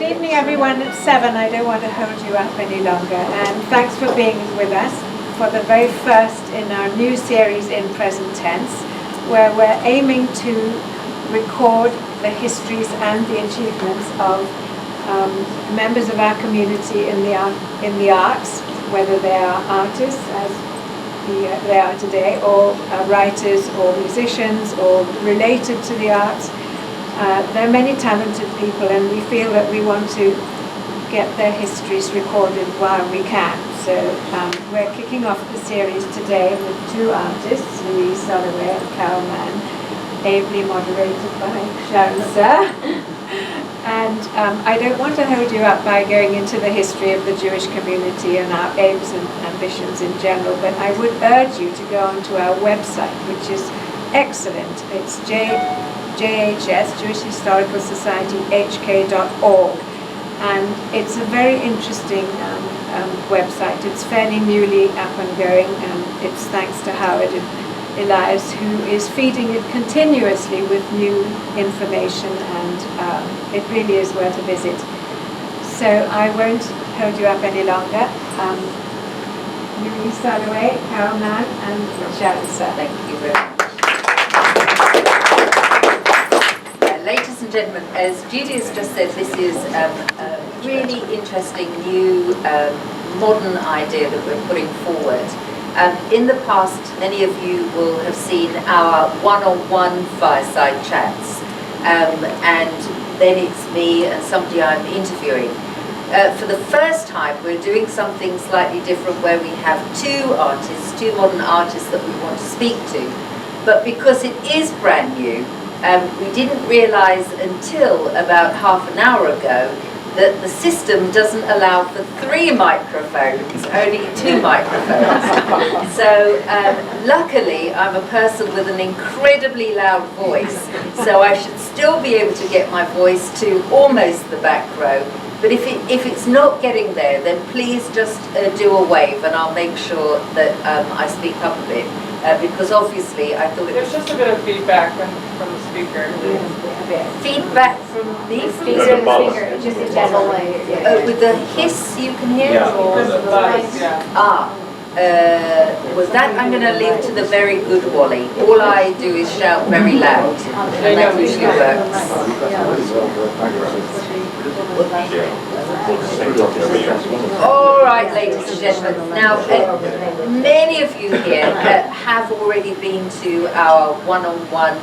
evening, everyone. It's 7. I don't want to hold you up any longer. And thanks for being with us for the very first in our new series in present tense, where we're aiming to record the histories and the achievements of members of our community in the arts, whether they are artists, as they are today, or writers, or musicians, or related to the arts. There are many talented people, and we feel that we want to get their histories recorded while we can. So we're kicking off the series today with 2 artists, Louise, Soloway, and Carol Mann, ably moderated by Sharon Sir. And I don't want to hold you up by going into the history of the Jewish community and our aims and ambitions in general, but I would urge you to go onto our website, which is excellent. It's JHS, Jewish Historical Society, hk.org. And it's a very interesting website. It's fairly newly up and going, and it's thanks to Howard and Elias, who is feeding it continuously with new information, and it really is worth a visit. So I won't hold you up any longer. Louise Soloway, Carol Mann, and Sharon Sir. Thank you very much. Ladies and gentlemen, as Judy has just said, this is a really interesting new modern idea that we're putting forward. In the past, many of you will have seen our one-on-one fireside chats, and then it's me and somebody I'm interviewing. For the first time, we're doing something slightly different, where we have 2 artists, 2 modern artists that we want to speak to. But because it is brand new, we didn't realise until about half an hour ago that the system doesn't allow for 3 microphones, only 2 microphones. So luckily I'm a person with an incredibly loud voice, so I should still be able to get my voice to almost the back row. But if it's not getting there, then please just do a wave, and I'll make sure that I speak up a bit, because obviously I thought There's just a bit of feedback from the speaker. Feedback from me? From the speaker, just a general way. Oh, with the hiss you can hear? Yeah, because of the buzz, yeah. Well, that I'm going to leave to the very good Wally. All I do is shout very loud, and that usually works. All right, ladies and gentlemen. Now, many of you here have already been to our one-on-one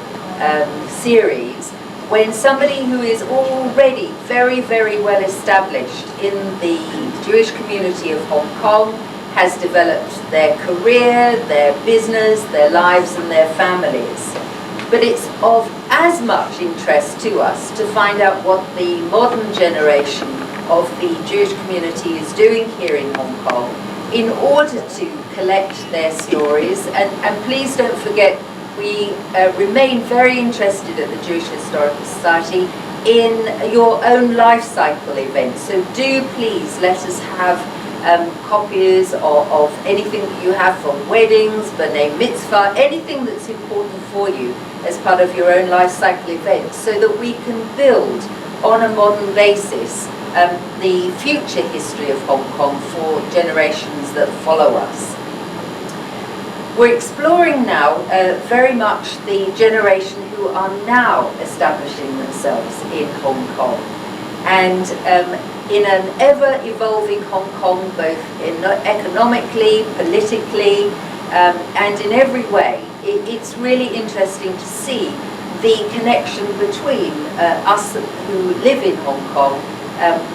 series, when somebody who is already very, very well established in the Jewish community of Hong Kong has developed their career, their business, their lives, and their families. But it's of as much interest to us to find out what the modern generation of the Jewish community is doing here in Hong Kong in order to collect their stories. And please don't forget, we remain very interested at the Jewish Historical Society in your own life cycle events. So do please let us have copies of anything that you have from weddings, b'nai mitzvah, anything that's important for you as part of your own life cycle events, so that we can build on a modern basis the future history of Hong Kong for generations that follow us. We're exploring now very much the generation who are now establishing themselves in Hong Kong. And in an ever-evolving Hong Kong, both economically, politically, and in every way, it's really interesting to see the connection between us who live in Hong Kong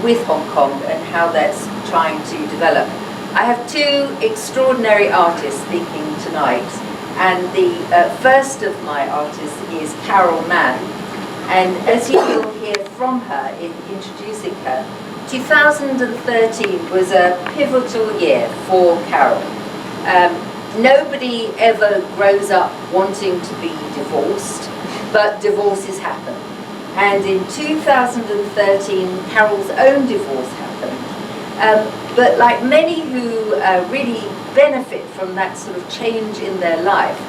with Hong Kong, and how that's trying to develop. I have 2 extraordinary artists speaking tonight, and the first of my artists is Carol Mann, and as you will hear from her in introducing her, 2013 was a pivotal year for Carol. Nobody ever grows up wanting to be divorced, but divorces happen. And in 2013, Carol's own divorce happened. But like many who really benefit from that sort of change in their life,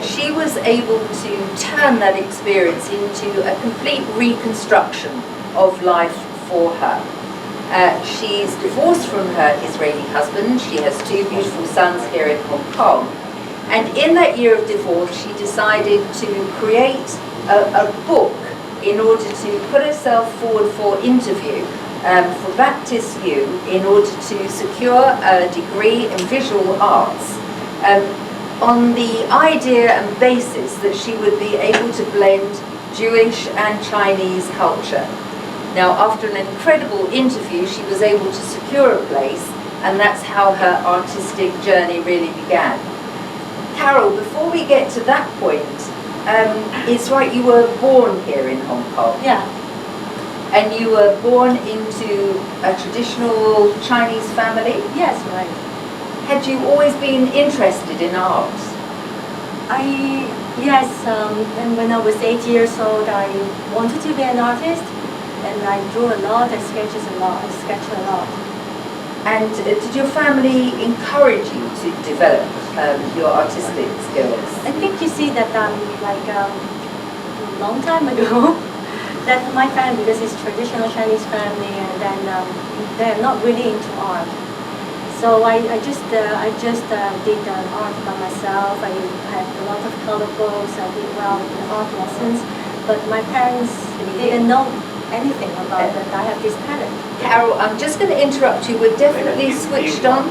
she was able to turn that experience into a complete reconstruction of life for her. She's divorced from her Israeli husband. She has 2 beautiful sons here in Hong Kong. And in that year of divorce, she decided to create a book in order to put herself forward for interview for Baptist U in order to secure a degree in visual arts on the idea and basis that she would be able to blend Jewish and Chinese culture. Now, after an incredible interview, she was able to secure a place, and that's how her artistic journey really began. Carol, before we get to that point, it's right, you were born here in Hong Kong. Yeah. And you were born into a traditional Chinese family? Yes, right. Had you always been interested in art? Yes, and when I was 8 years old, I wanted to be an artist, and I drew a lot, I sketched a lot. And did your family encourage you to develop your artistic skills? I think you see that like a long time ago, that my family, because it's traditional Chinese family, and then they're not really into art. So I just did art by myself. I had a lot of color books. I did well in art lessons, but my parents didn't know anything about that I have this talent. Carol, I'm just going to interrupt you. We're definitely switched on.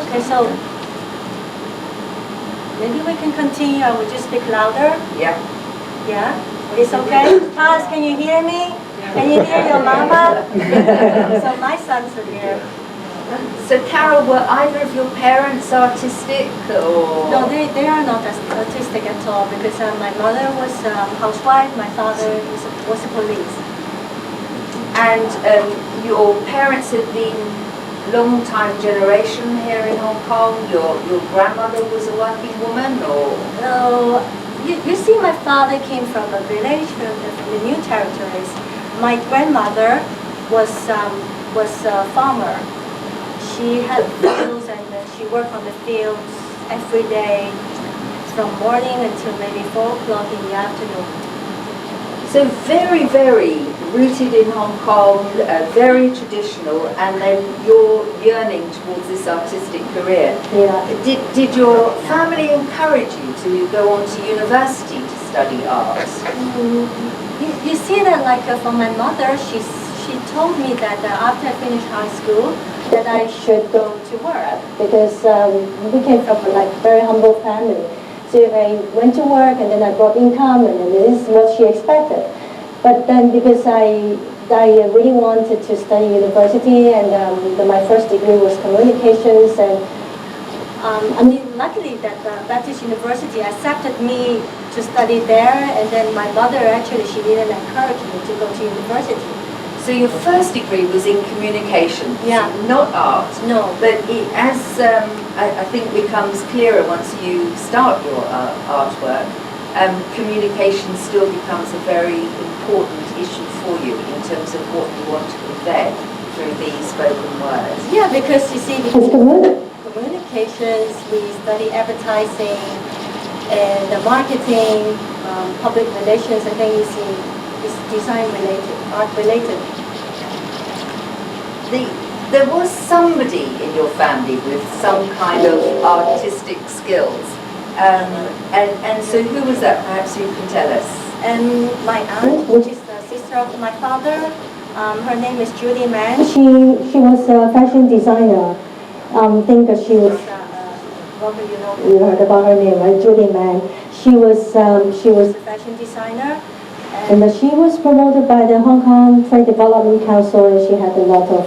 Okay, so maybe we can continue. I will just speak louder. Yeah. Yeah? It's okay? Paz, can you hear me? Can you hear your mama? So my sons are here. So Carol, were either of your parents artistic or? No, they are not as artistic at all, because my mother was a housewife, my father was a police. And your parents had been long-time generation here in Hong Kong? Your grandmother was a working woman, or? No, you see, my father came from a village, from the New Territories. My grandmother was a farmer. She had fields, and she worked on the fields every day from morning until maybe 4 o'clock in the afternoon. So very, very rooted in Hong Kong, very traditional, and then you're yearning towards this artistic career. Yeah. Did your family encourage you to go on to university to study art? You see that, like for my mother, she told me that after I finished high school, that I should go to work, because we came from a very humble family. So I went to work, and then I brought income, and then this is what she expected. But then, because I really wanted to study university, and my first degree was communications, and luckily that Baptist University accepted me to study there, and then my mother actually, she didn't encourage me to go to university. So your first degree was in communication, Yeah. not art. No. But as I think becomes clearer once you start your artwork, communication still becomes a very important issue for you in terms of what you want to convey through the spoken words. Yeah, because you see, communications, we study advertising and the marketing, public relations, and then you see it's design related, art related. There was somebody in your family with some kind of artistic skills. And so who was that? Perhaps you can tell us. And my aunt, which is the sister of my father, her name is Judy Mann. She was a fashion designer. Think that she was. Robert, You heard about her name, right? Judy Mann. She was a fashion designer. and she was promoted by the Hong Kong Trade Development Council, and she had a lot of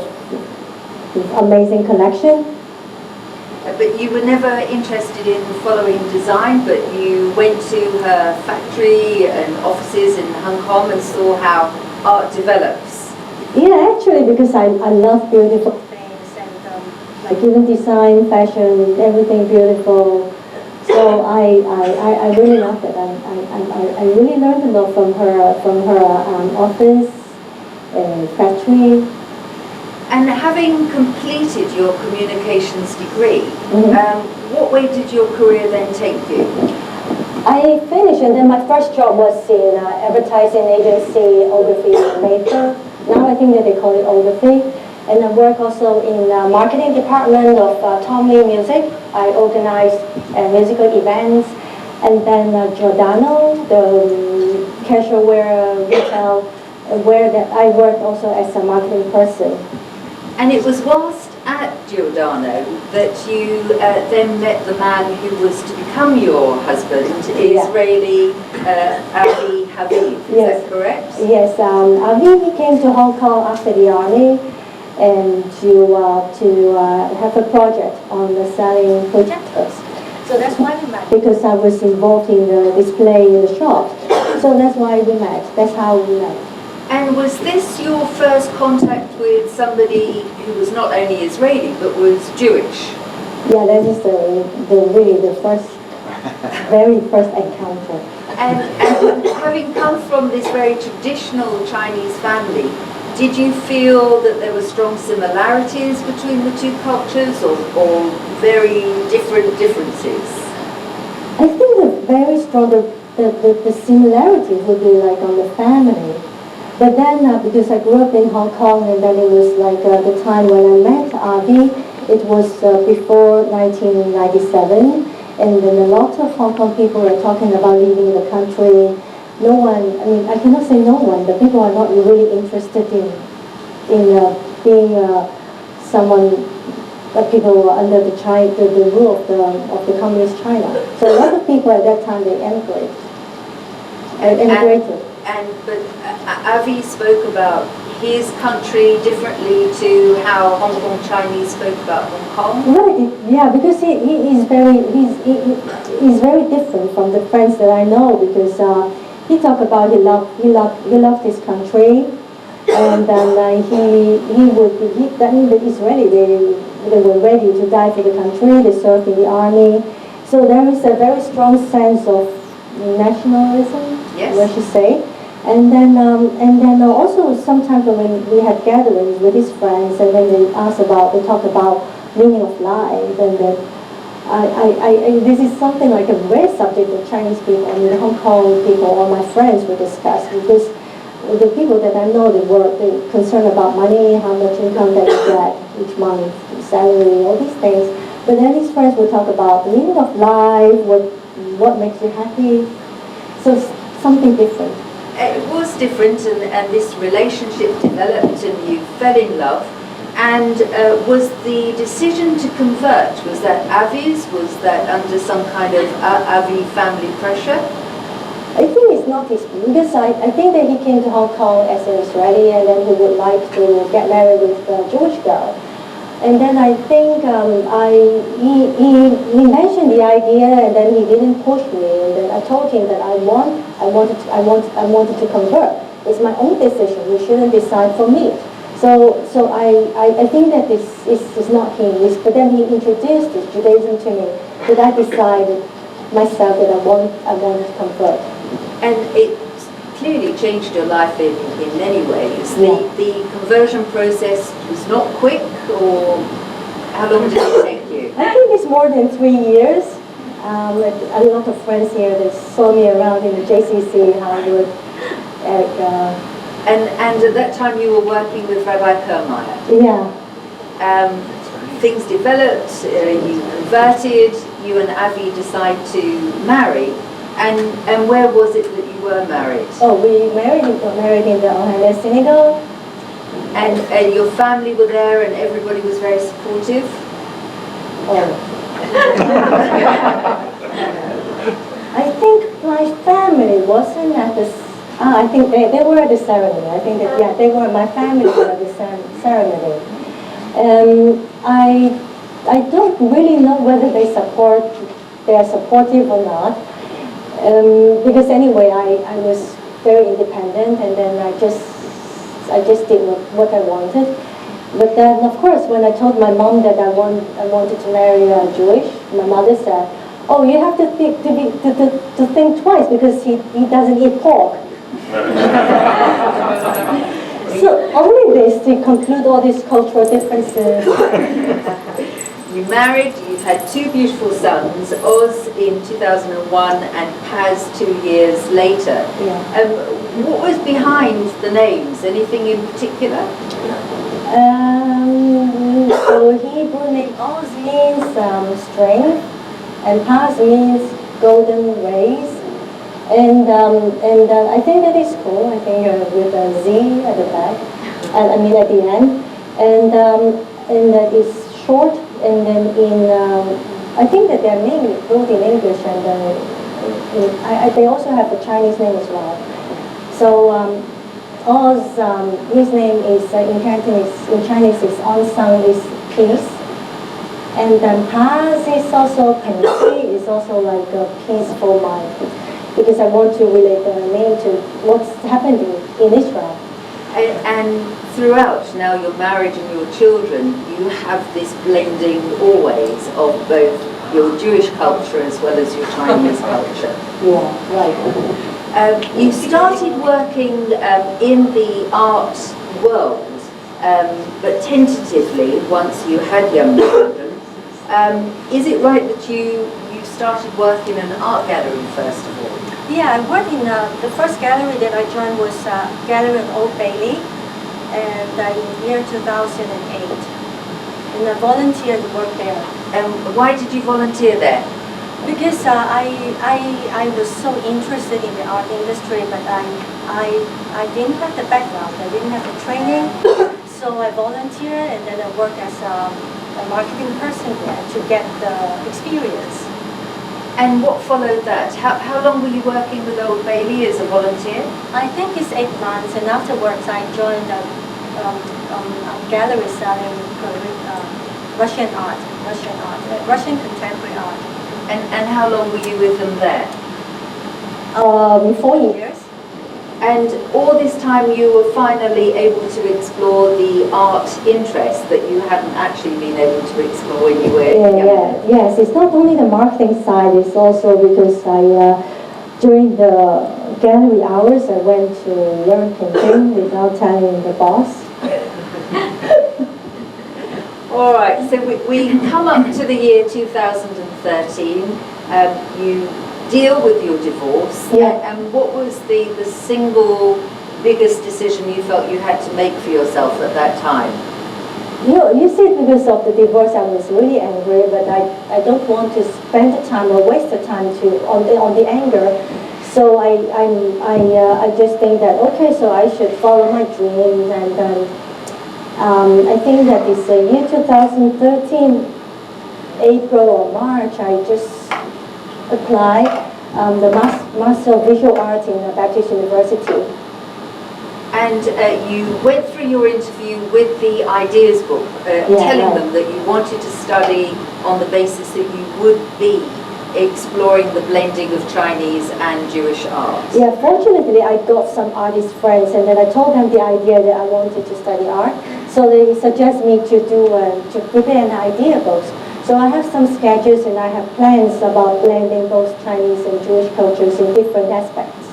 amazing collection. But you were never interested in following design, but you went to her factory and offices in Hong Kong and saw how art develops. Yeah, actually, because I love beautiful things, and like even design, fashion, everything beautiful. So I really loved it. I really learned a lot from her office and factory. And having completed your communications degree, what way did your career then take you? I finished, and then my first job was in advertising agency, Ogilvy Maker. Now I think that they call it Ogilvy. And I work also in marketing department of Tom Lee Music. I organize musical events. And then Giordano, the casual wear retail, where that I worked also as a marketing person. And it was whilst at Giordano that you then met the man who was to become your husband, Israeli Avi Haviv. Is that correct? Yes, Avi came to Hong Kong after the army and to have a project on selling projectors. So that's why we met. Because I was involved in the display in the shop. So that's why we met. That's how we met. And was this your first contact with somebody who was not only Israeli but was Jewish? Yeah, that is the first, very first encounter. And having come from this very traditional Chinese family, did you feel that there were strong similarities between the two cultures or very different differences? I think the very strong, the similarities would be like on the family. But then, because I grew up in Hong Kong, and then it was like the time when I met Avi, it was before 1997, and then a lot of Hong Kong people were talking about leaving the country. No one, I mean, I cannot say no one, but people are not really interested in being someone, people under the rule of the communist China. So a lot of people at that time, they emigrated. But Avi spoke about his country differently to how Hong Kong Chinese spoke about Hong Kong. Right. Yeah, because he's very different from the friends that I know, because he talked about he loved his country, and then that means the Israeli, they were ready to die for the country. They served in the army, so there is a very strong sense of nationalism. Yes. What you say. And then also sometimes when we had gatherings with his friends, and then they talk about meaning of life, and then this is something like a rare subject that Chinese people, I mean Hong Kong people or my friends would discuss, because the people that I know, they're concerned about money, how much income that you get each month, salary, all these things. But then his friends would talk about the meaning of life, what makes you happy. So something different. It was different, and this relationship developed, and you fell in love. And was the decision to convert, was that Avi's? Was that under some kind of Avi family pressure? I think it's not his, because I think that he came to Hong Kong as an Israeli, and then he would like to get married with a Jewish girl. And then I think he mentioned the idea, and then he didn't push me. And then I told him that I wanted to convert. It's my own decision. You shouldn't decide for me. So I think that this is not him. But then he introduced this Judaism to me, that I decided myself that I wanted to convert. And it clearly changed your life in many ways. The conversion process was not quick, or how long did it take you? I think it's more than 3 years. A lot of friends here that saw me around in the JCC, Hollywood. And at that time you were working with Rabbi Kermeyer. Yeah. Things developed, you converted, you and Avi decide to marry. And where was it that you were married? Oh, we got married in the Ohana Synagogue. And your family were there, and everybody was very supportive? Oh. I think my family wasn't at the... I think they were at the ceremony. I think that, yeah, my family were at the ceremony. I don't really know whether they are supportive or not. Because anyway, I was very independent, and then I just did what I wanted. But then, of course, when I told my mom that I wanted to marry a Jewish, my mother said, "Oh, you have to think twice, because he doesn't eat pork." So only this to conclude all these cultural differences. you married, you've had two beautiful sons, Oz in 2001 and Paz 2 years later. Yeah. What was behind the names? Anything in particular? So Hebrew name Oz means strength, and Paz means golden rays. And I think that is cool. I think with a Z at the back, I mean at the end, and that is short. And then I think that they're mainly both in English and they also have a Chinese name as well. So Oz, his name is in Cantonese, in Chinese is Onsang, is peace. And then Paz is also Pensi, is also like a peaceful mind, because I want to relate the name to what's happening in Israel. And throughout now your marriage and your children, you have this blending always of both your Jewish culture as well as your Chinese culture. Yeah, right. You started working in the art world, but tentatively once you had young children. Is it right that you started work in an art gallery first of all? Yeah, I worked in the first gallery that I joined was Gallery of Old Bailey, and in year 2008. And I volunteered to work there. And why did you volunteer there? Because I was so interested in the art industry, but I didn't have the background, I didn't have the training, so I volunteered and then I worked as a marketing person there to get the experience. And what followed that? How long were you working with Old Bailey as a volunteer? I think it's 8 months, and afterwards I joined a gallery selling Russian contemporary art. And how long were you with them there? 4 years. And all this time you were finally able to explore the art interest that you hadn't actually been able to explore when you were younger. Yes, it's not only the marketing side, it's also because during the gallery hours I went to learn painting without telling the boss. All right, so we come up to the year 2013. You deal with your divorce. Yeah. And what was the single biggest decision you felt you had to make for yourself at that time? You see, because of the divorce, I was really angry, but I don't want to spend the time or waste the time on the anger. So I just think that okay, so I should follow my dreams, and I think that it's year 2013, April or March, I just applied the Master of Visual Art in Baptist University. And you went through your interview with the ideas book, telling them that you wanted to study on the basis that you would be exploring the blending of Chinese and Jewish art. Yeah, fortunately I got some artist friends, and then I told them the idea that I wanted to study art. So they suggest me to prepare an idea book. So I have some sketches and I have plans about blending both Chinese and Jewish cultures in different aspects.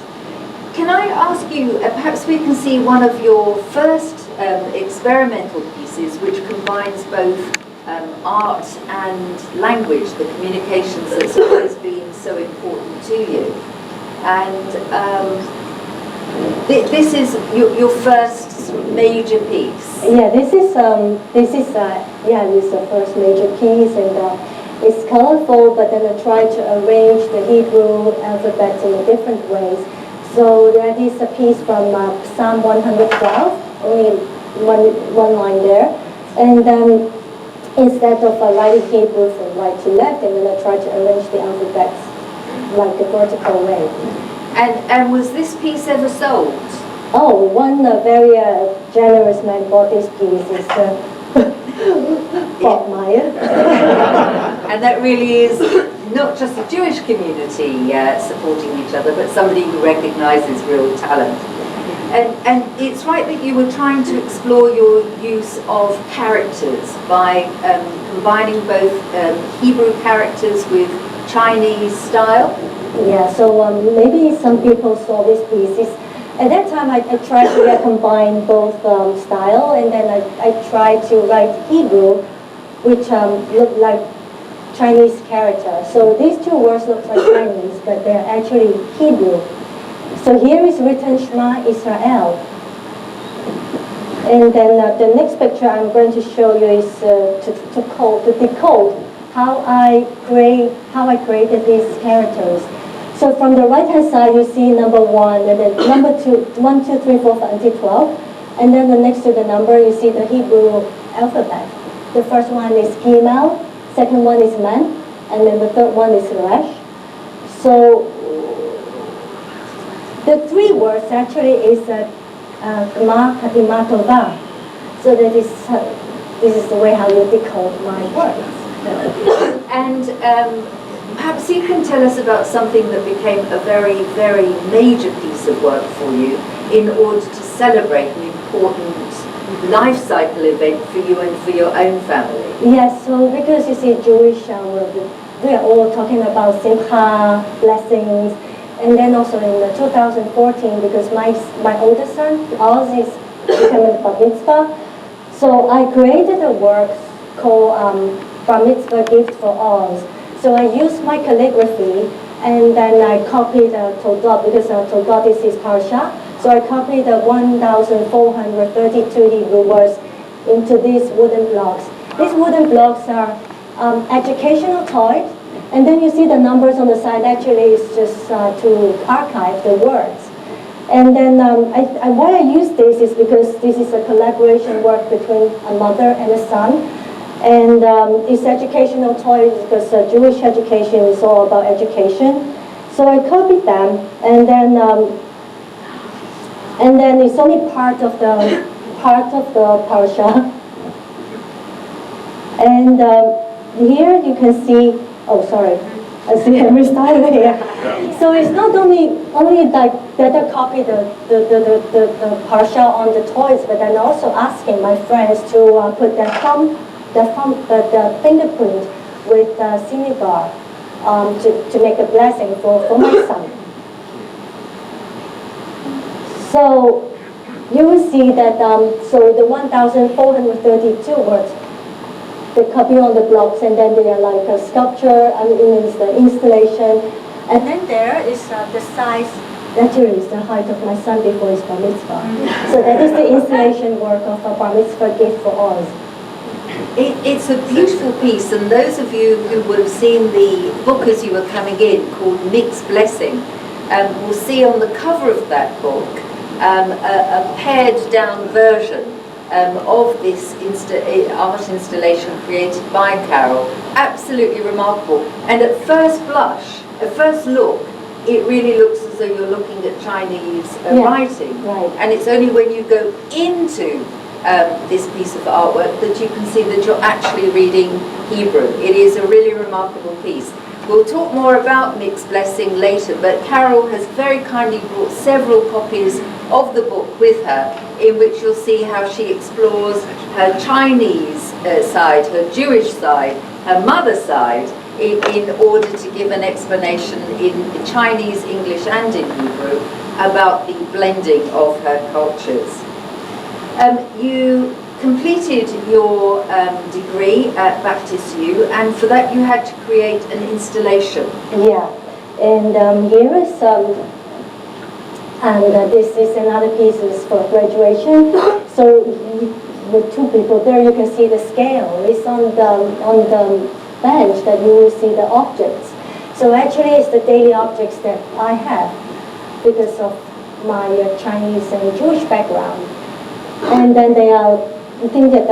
Can I ask you, perhaps we can see one of your first experimental pieces which combines both art and language, the communications that's always been so important to you. And this is your first major piece. Yeah, this is the first major piece, and it's colorful, but then I try to arrange the Hebrew alphabet in different ways. So that is a piece from Psalm 112, only one line there, and instead of writing Hebrew from right to left, and then I try to arrange the alphabets like a vertical way. And was this piece ever sold? Oh, one very generous man bought this piece. It's Bob Meyer. And that really is not just the Jewish community supporting each other, but somebody who recognizes real talent. And it's right that you were trying to explore your use of characters by combining both Hebrew characters with Chinese style. Yeah, so maybe some people saw these pieces. At that time, I tried to combine both style, and then I tried to write Hebrew which look like Chinese characters. So these two words look like Chinese, but they're actually Hebrew. So here is written Shema Israel. And then the next picture I'm going to show you is to decode how I created these characters. So from the right hand side you see number 1, and then number 2, 1, 2, 3, 4, 5 until 12. And then the next to the number you see the Hebrew alphabet. The first one is Gimel, second one is Man, and then the third one is Resh. So the 3 words actually is Gma, Kadima, Tova. So that is this is the way how you decode my words. And perhaps you can tell us about something that became a very, very major piece of work for you in order to celebrate an important life cycle event for you and for your own family. Yes, so because you see Jewish, we are all talking about simcha, blessings, and then also in 2014, because my oldest son, Oz, is becoming bar mitzvah, so I created a work called Bar Mitzvah Gift for Oz. So I used my calligraphy, and then I copied Toldot, because Toldot is his parsha. So I copied the 1,432 Hebrew words into these wooden blocks. These wooden blocks are educational toys, and then you see the numbers on the side. Actually, it's just to archive the words. And then why I use this is because this is a collaboration work between a mother and a son. And it's educational toys because Jewish education is all about education. So I copied them, and then it's only part of the parsha. And here you can see. Oh, sorry. I see I restarted here. So it's not only like that I copy the parsha on the toys, but I'm also asking my friends to put the fingerprint with cinnabar to make a blessing for my son. So you will see that so the 1,432 words, they copy on the blocks, and then they are like a sculpture, I mean it's the installation, and then there is the size. Actually, is the height of my son before his bar mitzvah. So that is the installation work of a bar mitzvah gift for Oz. It's a beautiful piece, and those of you who would have seen the book as you were coming in called Mixed Blessing will see on the cover of that book a pared down version of this art installation created by Carol. Absolutely remarkable. And at first blush, at first look, it really looks as though you're looking at Chinese writing. Right. And it's only when you go into this piece of artwork that you can see that you're actually reading Hebrew. It is a really remarkable piece. We'll talk more about Mixed Blessing later, but Carol has very kindly brought several copies of the book with her, in which you'll see how she explores her Chinese side, her Jewish side, her mother's side, in order to give an explanation in Chinese, English and in Hebrew about the blending of her cultures. You completed your degree at Baptist U, and for that you had to create an installation. Yeah, and here is this is another piece for graduation. So with 2 people there, you can see the scale. It's on the bench that you will see the objects. So actually, it's the daily objects that I have because of my Chinese and Jewish background. And then they are, I think that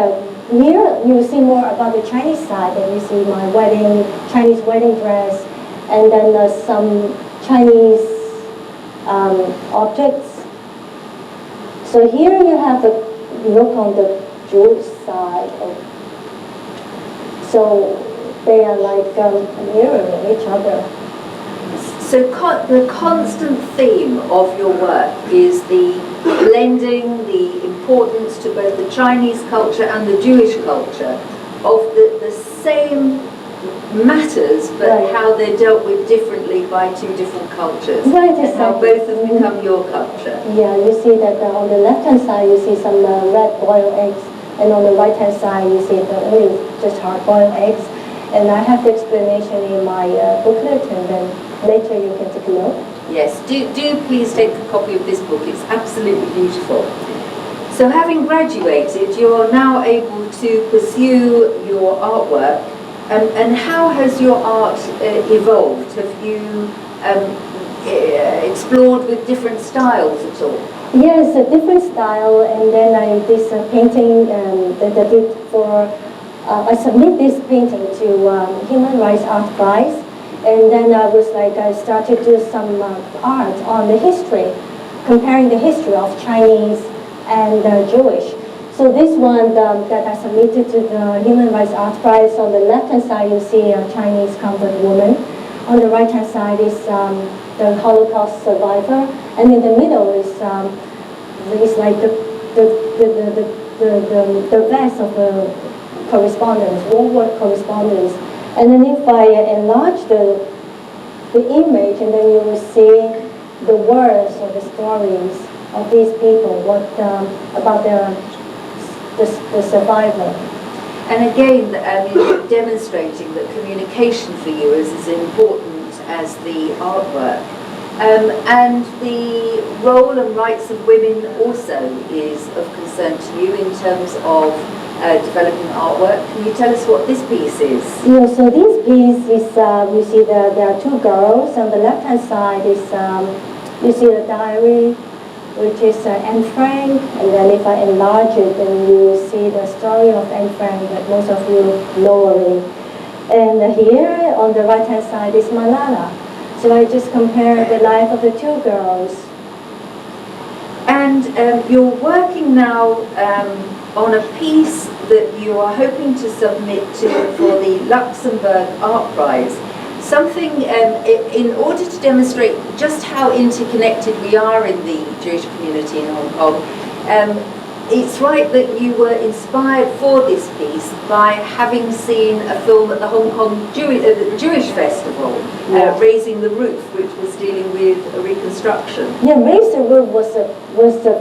here you will see more about the Chinese side, and you see my Chinese wedding dress, and then some Chinese objects. So here you have a look on the Jewish side. So they are like mirroring each other. So the constant theme of your work is the blending, the importance to both the Chinese culture and the Jewish culture of the same matters, but right. how they're dealt with differently by 2 different cultures. Right, and exactly. how both have become your culture. Yeah, you see that on the left-hand side you see some red boiled eggs, and on the right-hand side you see the just hard-boiled eggs. And I have the explanation in my booklet, and then later you can take a look. Yes, do please take a copy of this book. It's absolutely beautiful. So having graduated, you're now able to pursue your artwork. And how has your art evolved? Have you explored with different styles at all? Yes, a different style, and then I this painting that I did for. I submit this painting to Human Rights Art Prize, and then I started to do some art on the history, comparing the history of Chinese and Jewish. So this one that I submitted to the Human Rights Art Prize, on the left-hand side you see a Chinese convert woman. On the right-hand side is the Holocaust survivor, and in the middle is like the vest of the correspondence, World War correspondence. And then if I enlarge the image, and then you will see the words or the stories of these people, what about the survivor. And again, you're demonstrating that communication for you is as important as the artwork. And the role and rights of women also is of concern to you in terms of developing artwork. Can you tell us what this piece is? Yeah, so this piece is, you see there are two girls. On the left-hand side is, you see the diary, which is Anne Frank, and then if I enlarge it, then you will see the story of Anne Frank that most of you know already. And here on the right-hand side is Malala. So I just compare the life of the two girls. And you're working now on a piece that you are hoping to submit to for the Luxembourg Art Prize. Something in order to demonstrate just how interconnected we are in the Jewish community in Hong Kong. It's right that you were inspired for this piece by having seen a film at the Hong Kong Jewish Festival, Raising the Roof, which was dealing with a reconstruction. Yeah, Raise the Roof was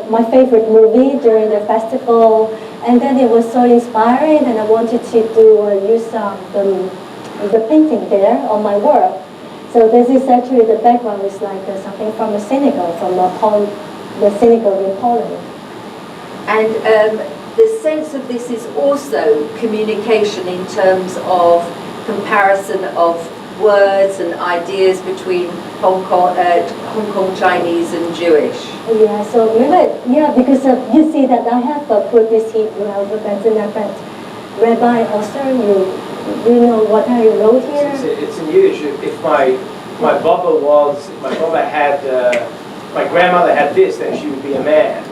my favorite movie during the festival, and then it was so inspiring, and I wanted to use the painting there on my work. So this is actually, the background is like something from a synagogue, from the synagogue in Poland. And the sense of this is also communication in terms of comparison of words and ideas between Hong Kong Chinese and Jewish. Yeah, so because you see that I have put this Hebrew alphabet in that, but Rabbi Oster, you know what I wrote here? It's in Yiddish. If my grandmother had this, then she would be a man.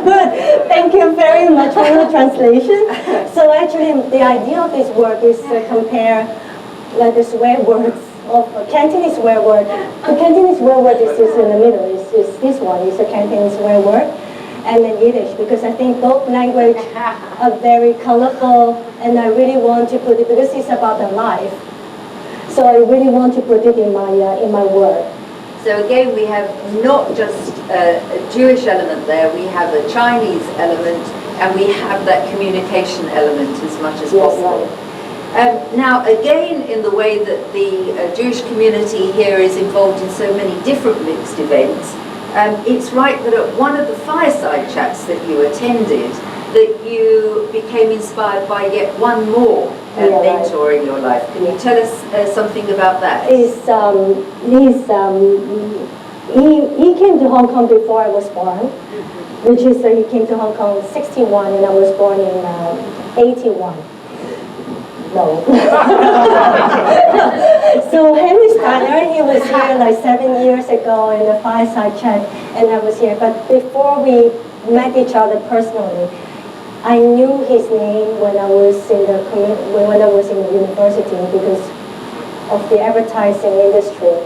Good. Thank you very much for your translation. So actually, the idea of this work is to compare the swear words of a Cantonese swear word. The Cantonese swear word is in the middle. Is this one is a Cantonese swear word, and then Yiddish, because I think both language are very colorful, and I really want to put it, because it's about the life. So I really want to put it in my work. So again, we have not just a Jewish element there, we have a Chinese element, and we have that communication element as much as possible. Right. Now, again, in the way that the Jewish community here is involved in so many different mixed events, it's right that at one of the fireside chats that you attended, that you became inspired by yet one more mentor in your life. Can you tell us something about that? He came to Hong Kong before I was born, which is he came to Hong Kong in '61, and I was born in '81. No. So Henry Steiner, he was here like 7 years ago in a fireside chat, and I was here. But before we met each other personally, I knew his name when I was in the university because of the advertising industry,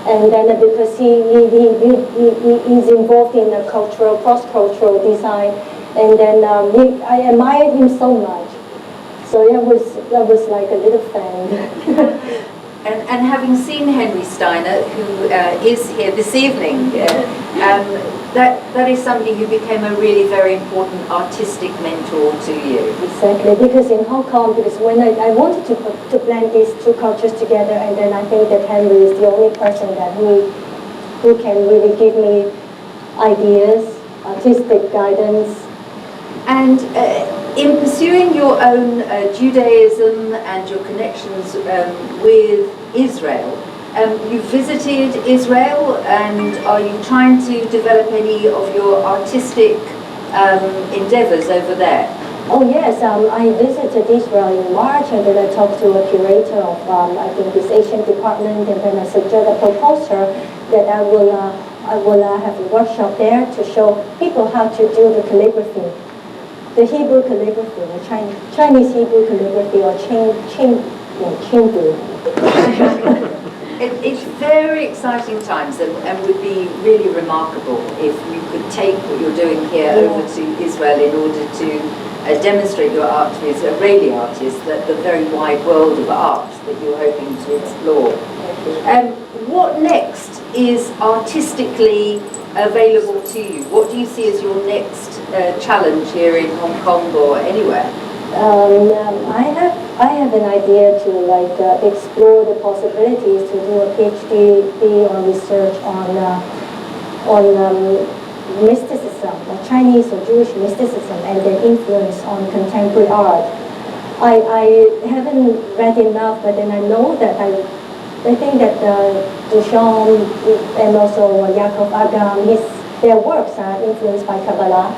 and then because he's involved in the cultural, cross-cultural design, and then I admired him so much. So that was like a little fan. And having seen Henry Steiner, who is here this evening, that is somebody who became a really very important artistic mentor to you. Exactly, because in Hong Kong, because when I wanted to blend these two cultures together, and then I think that Henry is the only person that who can really give me ideas, artistic guidance. And in pursuing your own Judaism and your connections with Israel, you visited Israel, and are you trying to develop any of your artistic endeavors over there? Oh yes, I visited Israel in March, and then I talked to a curator of, I think, this Asian department, and then I proposed her that I will have a workshop there to show people how to do the calligraphy, the Hebrew calligraphy, the Chinese Hebrew calligraphy, or Qingbu. It's very exciting times, and would be really remarkable if you could take what you're doing here over to Israel in order to demonstrate your art to Israeli artists, the very wide world of art that you're hoping to explore. What next is artistically available to you? What do you see as your next challenge here in Hong Kong or anywhere? I have an idea to explore the possibilities to do a PhD or research on mysticism, or Chinese or Jewish mysticism, and their influence on contemporary art. I haven't read enough, but then I know that I think that Duchamp and also Yaakov Agam, their works are influenced by Kabbalah.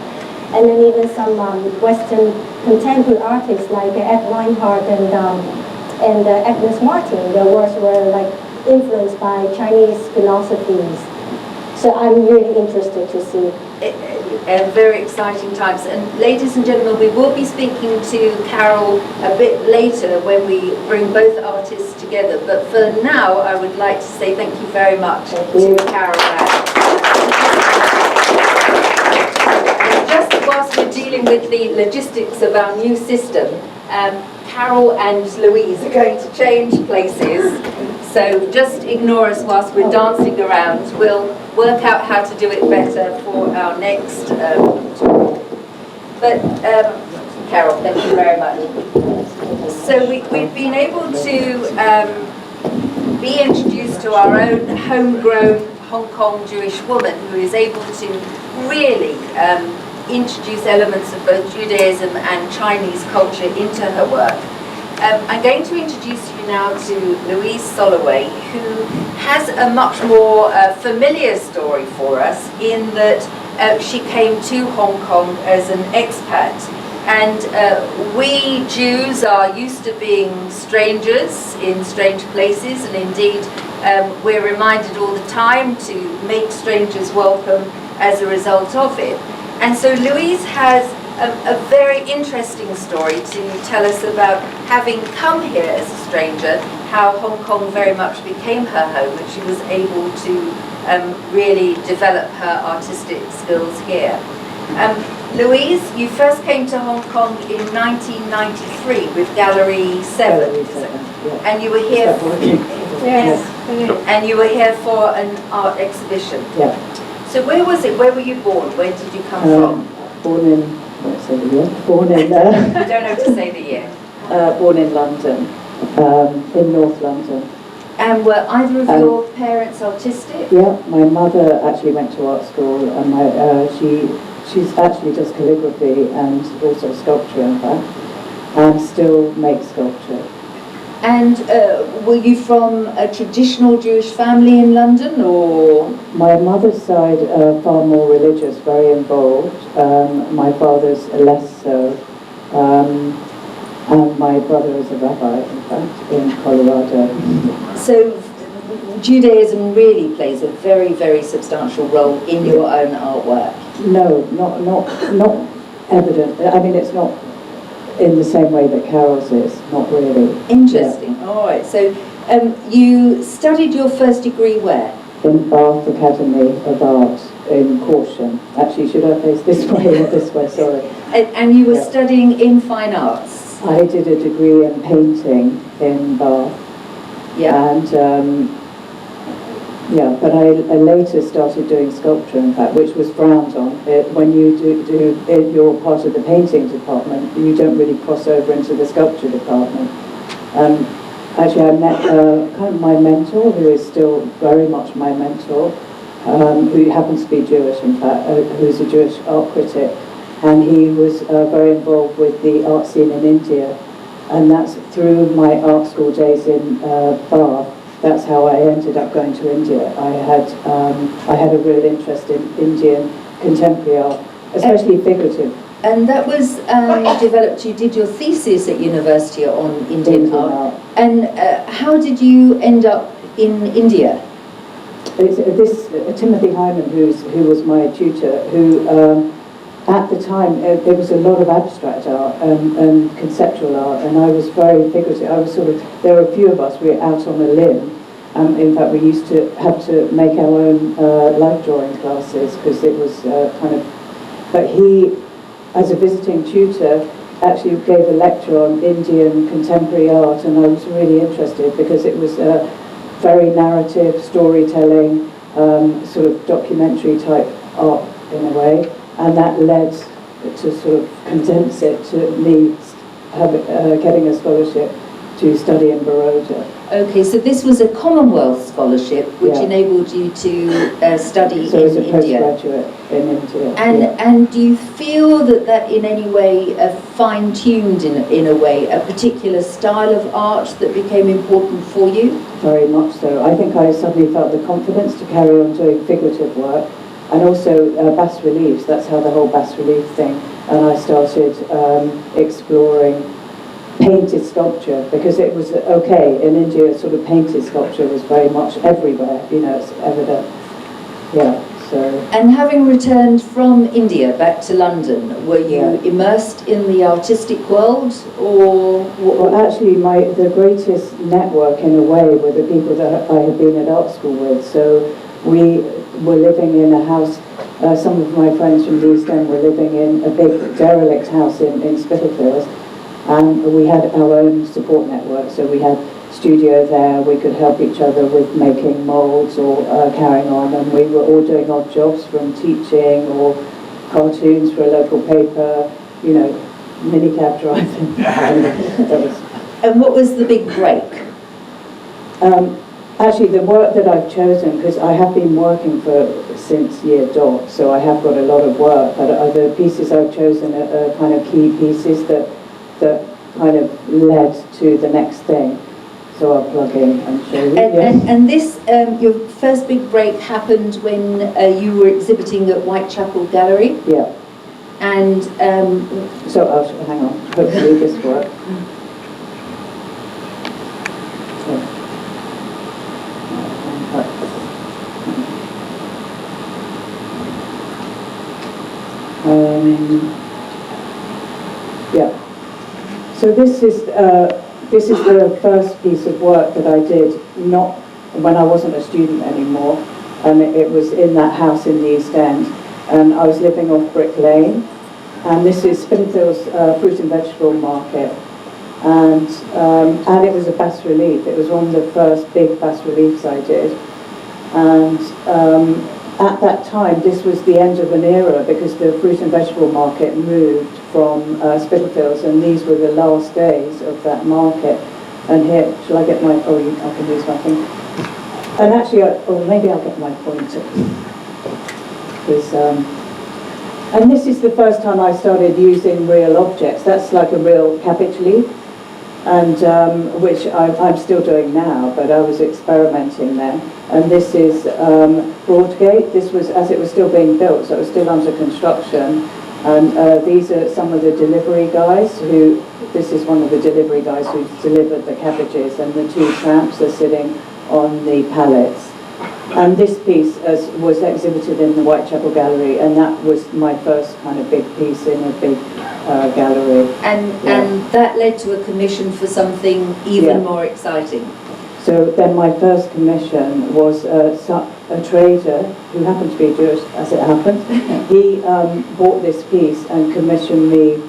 And then even some Western contemporary artists like Ed Reinhardt and Agnes Martin, their works were influenced by Chinese philosophies. So I'm really interested to see. Very exciting times. And ladies and gentlemen, we will be speaking to Carol a bit later when we bring both artists together. But for now, I would like to say thank you very much to Carol. Whilst we're dealing with the logistics of our new system, Carol and Louise are going to change places. So just ignore us whilst we're dancing around. We'll work out how to do it better for our next tour. But Carol, thank you very much. So we've been able to be introduced to our own homegrown Hong Kong Jewish woman who is able to really introduce elements of both Judaism and Chinese culture into her work. I'm going to introduce you now to Louise Soloway, who has a much more familiar story for us in that she came to Hong Kong as an expat. And we Jews are used to being strangers in strange places, and indeed we're reminded all the time to make strangers welcome as a result of it. And so Louise has a very interesting story to tell us about having come here as a stranger, how Hong Kong very much became her home, and she was able to really develop her artistic skills here. Louise, you first came to Hong Kong in 1993 with Gallery 7, and you were here for, and you were here for an art exhibition. Yeah. So where was it? Where were you born? Where did you come from? Born in, let's say the year. Born in. You don't have to say the year. Born in London, in North London. And were either of your parents artistic? Yeah, my mother actually went to art school, and she's actually does calligraphy and also sculpture, in fact, and still makes sculpture. And were you from a traditional Jewish family in London, or? My mother's side far more religious, very involved. My father's less so. And my brother is a rabbi, in fact, in Colorado. So Judaism really plays a very, very substantial role in your own artwork? No, not evident. I mean, it's not in the same way that Carol's is, not really. Interesting. Yeah. All right. So you studied your first degree where? In Bath Academy of Art in Caution. Actually, should I face this way or this way? Sorry. And you were studying in fine arts? I did a degree in painting in Bath. Yeah. And yeah, but I later started doing sculpture, in fact, which was frowned on. When you you're part of the painting department, you don't really cross over into the sculpture department. Actually, I met kind of my mentor, who is still very much my mentor, who happens to be Jewish, in fact, who's a Jewish art critic, and he was very involved with the art scene in India, and that's through my art school days in Bath. That's how I ended up going to India. I had a real interest in Indian contemporary art, especially figurative. And that was developed, you did your thesis at university on Indian art. And how did you end up in India? Timothy Hyman, who was my tutor, who at the time there was a lot of abstract art and conceptual art, and I was very figurative. I was there were a few of us, we were out on a limb. In fact, we used to have to make our own life drawing classes, because it was but he, as a visiting tutor, actually gave a lecture on Indian contemporary art, and I was really interested because it was very narrative, storytelling, sort of documentary type art in a way, and that led to sort of condense it to me getting a scholarship to study in Baroda. Okay, so this was a Commonwealth scholarship which enabled you to study so in as a India. Postgraduate in India. And do you feel that in any way fine-tuned in a way a particular style of art that became important for you? Very much so. I think I suddenly felt the confidence to carry on doing figurative work, and also bas reliefs. That's how the whole bas relief thing. And I started exploring painted sculpture, because it was in India. Sort of painted sculpture was very much everywhere. It's evident. Yeah. So. And having returned from India back to London, were you immersed in the artistic world, or? Well, actually, the greatest network in a way were the people that I had been at art school with. So we were living in a house. Some of my friends from the East End were living in a big derelict house in Spitalfields, and we had our own support network. So we had studio there, we could help each other with making molds or carrying on, and we were all doing odd jobs, from teaching or cartoons for a local paper, minicab driving. And what was the big break? Actually, the work that I've chosen, because I have been working since year dot, so I have got a lot of work, but the pieces I've chosen are kind of key pieces that kind of led to the next thing. So I'll plug in and show you. And this, your first big break happened when you were exhibiting at Whitechapel Gallery? Yeah. And so hang on, hopefully this works. Yeah. So this is the first piece of work that I did, not when I wasn't a student anymore, and it was in that house in the East End, and I was living off Brick Lane, and this is Spitalfields Fruit and Vegetable Market, and it was a bas relief. It was one of the first big bas reliefs I did, and at that time this was the end of an era, because the Fruit and Vegetable Market moved from Spitalfields, and these were the last days of that market. And here, shall I get my, I can use my thing. And actually, maybe I'll get my pointer. And this is the first time I started using real objects. That's like a real cabbage leaf, and which I'm still doing now, but I was experimenting then. And this is Broadgate. This was as it was still being built, so it was still under construction. And these are some of the delivery guys this is one of the delivery guys who delivered the cabbages, and the two tramps are sitting on the pallets. And this piece was exhibited in the Whitechapel Gallery, and that was my first kind of big piece in a big gallery. And that led to a commission for something even more exciting. So then my first commission was a trader who happened to be Jewish, as it happened. He bought this piece and commissioned me.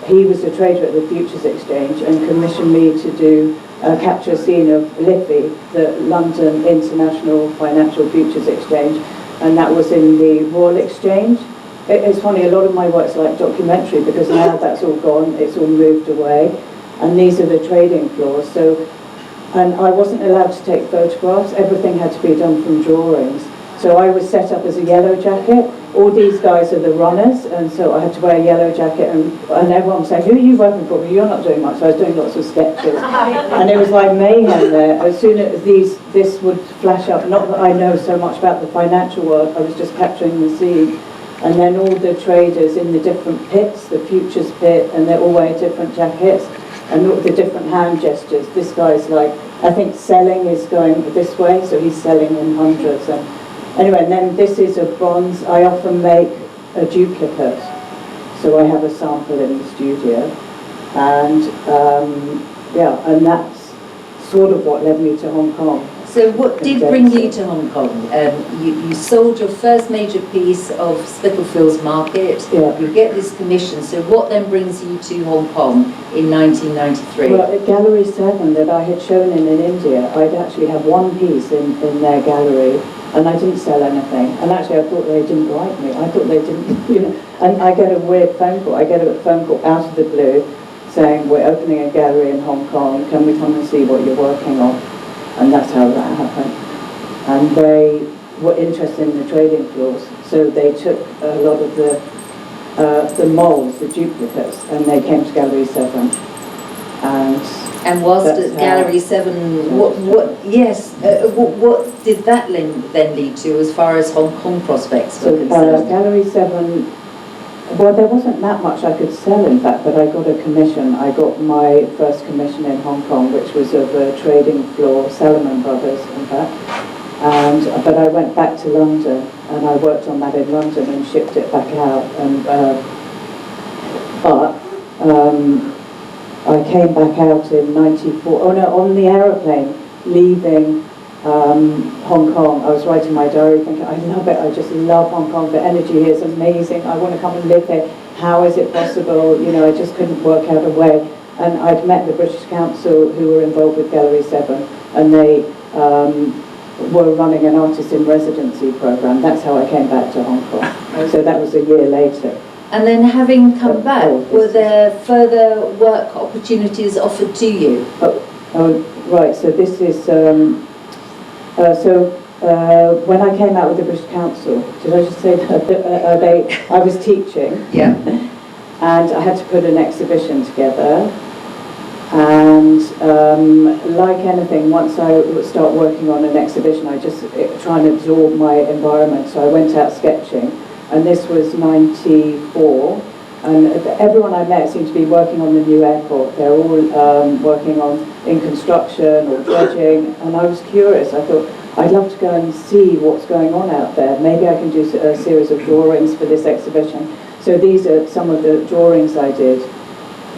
He was a trader at the Futures Exchange and commissioned me to do capture a scene of LIFI, the London International Financial Futures Exchange, and that was in the Royal Exchange. It's funny, a lot of my work's like documentary because now that's all gone, it's all moved away, and these are the trading floors. So, and I wasn't allowed to take photographs, everything had to be done from drawings. So I was set up as a yellow jacket. All these guys are the runners, and so I had to wear a yellow jacket, and everyone was saying, who are you working for? Well, you're not doing much. So I was doing lots of sketches. And it was like mayhem there. As soon as this would flash up, not that I know so much about the financial world, I was just capturing the scene. And then all the traders in the different pits, the futures pit, and they're all wearing different jackets, and all the different hand gestures. This guy's like, I think selling is going this way, so he's selling in hundreds. And anyway, and then this is a bronze. I often make a duplicate, so I have a sample in the studio, and and that's sort of what led me to Hong Kong. So what did bring you to Hong Kong? You sold your first major piece of Spitalfields Market. Yeah. You get this commission. So what then brings you to Hong Kong in 1993? Well, at Gallery 7 that I had shown in India, I'd actually have one piece in their gallery, and I didn't sell anything. And actually, I thought they didn't like me. I thought they didn't, And I get a weird phone call. I get a phone call out of the blue saying, we're opening a gallery in Hong Kong. Can we come and see what you're working on? And that's how that happened. And they were interested in the trading floors, so they took a lot of the molds, the duplicates, and they came to Gallery 7. And whilst at Gallery 7, what did that then lead to as far as Hong Kong prospects were concerned? Gallery 7, well, there wasn't that much I could sell, in fact, but I got a commission. I got my first commission in Hong Kong, which was of a trading floor, Salomon Brothers, in fact. But I went back to London, and I worked on that in London and shipped it back out. I came back out in '94. Oh no, on the aeroplane leaving Hong Kong, I was writing my diary thinking, I love it, I just love Hong Kong, the energy here is amazing, I want to come and live here, how is it possible, I just couldn't work out a way. And I'd met the British Council who were involved with Gallery 7, and they were running an artist in residency program. That's how I came back to Hong Kong. So that was a year later. And then having come back, were there further work opportunities offered to you? Right, so this is, when I came out with the British Council, did I just say that? I was teaching. Yeah. And I had to put an exhibition together. And like anything, once I would start working on an exhibition, I just try and absorb my environment. So I went out sketching, and this was '94. And everyone I met seemed to be working on the new airport. They're all working in construction or dredging. And I was curious. I thought, I'd love to go and see what's going on out there. Maybe I can do a series of drawings for this exhibition. So these are some of the drawings I did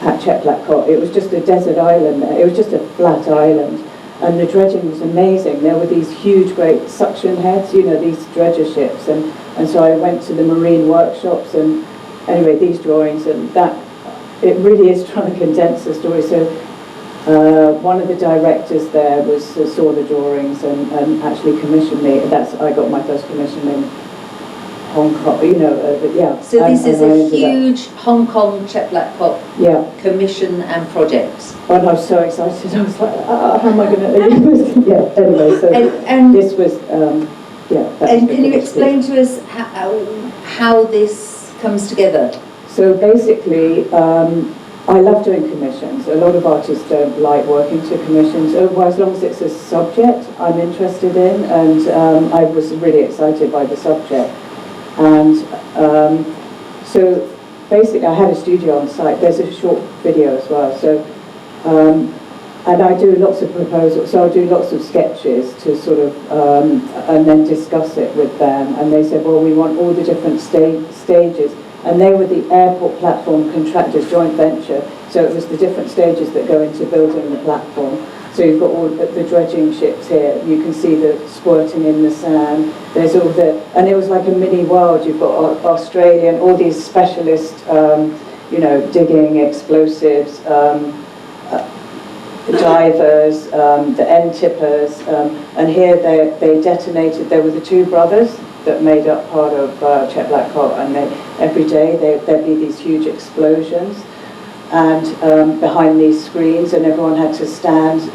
at Cheplatkot. It was just a desert island there. It was just a flat island. And the dredging was amazing. There were these huge, great suction heads, these dredger ships. And so I went to the marine workshops, and anyway, these drawings, and that, it really is trying to condense the story. So one of the directors there saw the drawings and actually commissioned me. I got my first commission in Hong Kong, yeah. So this is a huge Hong Kong Cheplatkot commission and project. And I was so excited. I was like, how am I going to leave this? Yeah, anyway, so this was, And can you explain to us how this comes together? So basically, I love doing commissions. A lot of artists don't like working to commissions. Well, as long as it's a subject I'm interested in, and I was really excited by the subject. And so basically I had a studio on site. There's a short video as well. So, and I do lots of proposals. So I'll do lots of sketches to sort of, and then discuss it with them. And they said, well, we want all the different stages. And they were the airport platform contractors joint venture. So it was the different stages that go into building the platform. So you've got all the dredging ships here. You can see the squirting in the sand. There's all and it was like a mini world. You've got Australian, all these specialist, digging explosives, divers, the end tippers, and here they detonated. There were the two brothers that made up part of Chet Blackhawk, and every day there'd be these huge explosions, and behind these screens, and everyone had to stand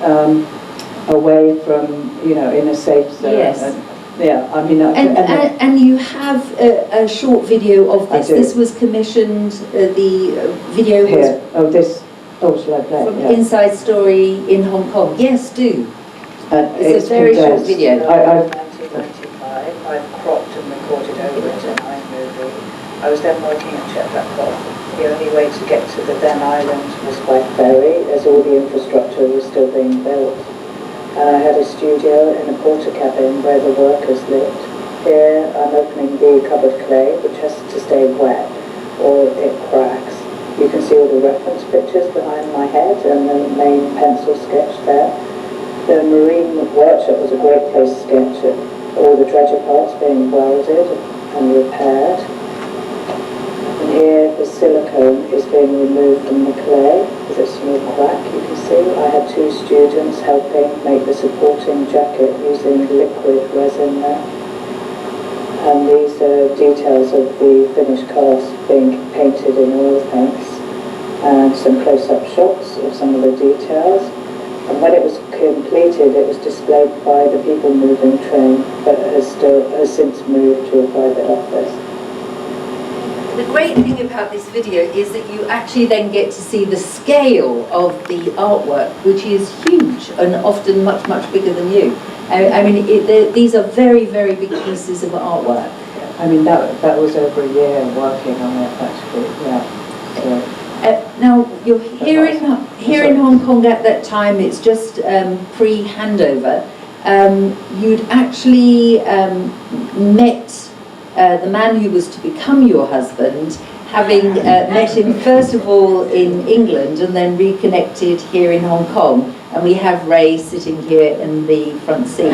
away from, in a safe zone. Yes. And you have a short video of this. This was commissioned. The video was shall I play? from Inside Story in Hong Kong. Yes, do. It's a very short video. I've 1995. I've cropped and recorded over it in iMovie. I was then working at Chet Blackhawk. The only way to get to the then island was by ferry, as all the infrastructure was still being built. And I had a studio in a porter cabin where the workers lived. Here I'm opening the cupboard clay, which has to stay wet or it cracks. You can see all the reference pictures behind my head and the main pencil sketch there. The marine workshop was a great place to sketch it. All the dredger parts being welded and repaired. And here the silicone is being removed from the clay with a small crack, you can see. I had two students helping make the supporting jacket using liquid resin there. And these are details of the finished cast being painted in oil paints, and some close-up shots of some of the details. And when it was completed, it was displayed by the people moving train, but has since moved to a private office. The great thing about this video is that you actually then get to see the scale of the artwork, which is huge and often much, much bigger than you. These are very, very big pieces of artwork. I mean, that was over a year working on it, actually, yeah. So. Now, you're here in Hong Kong at that time. It's just pre-handover. You'd actually met the man who was to become your husband, having met him first of all in England and then reconnected here in Hong Kong. And we have Ray sitting here in the front seat.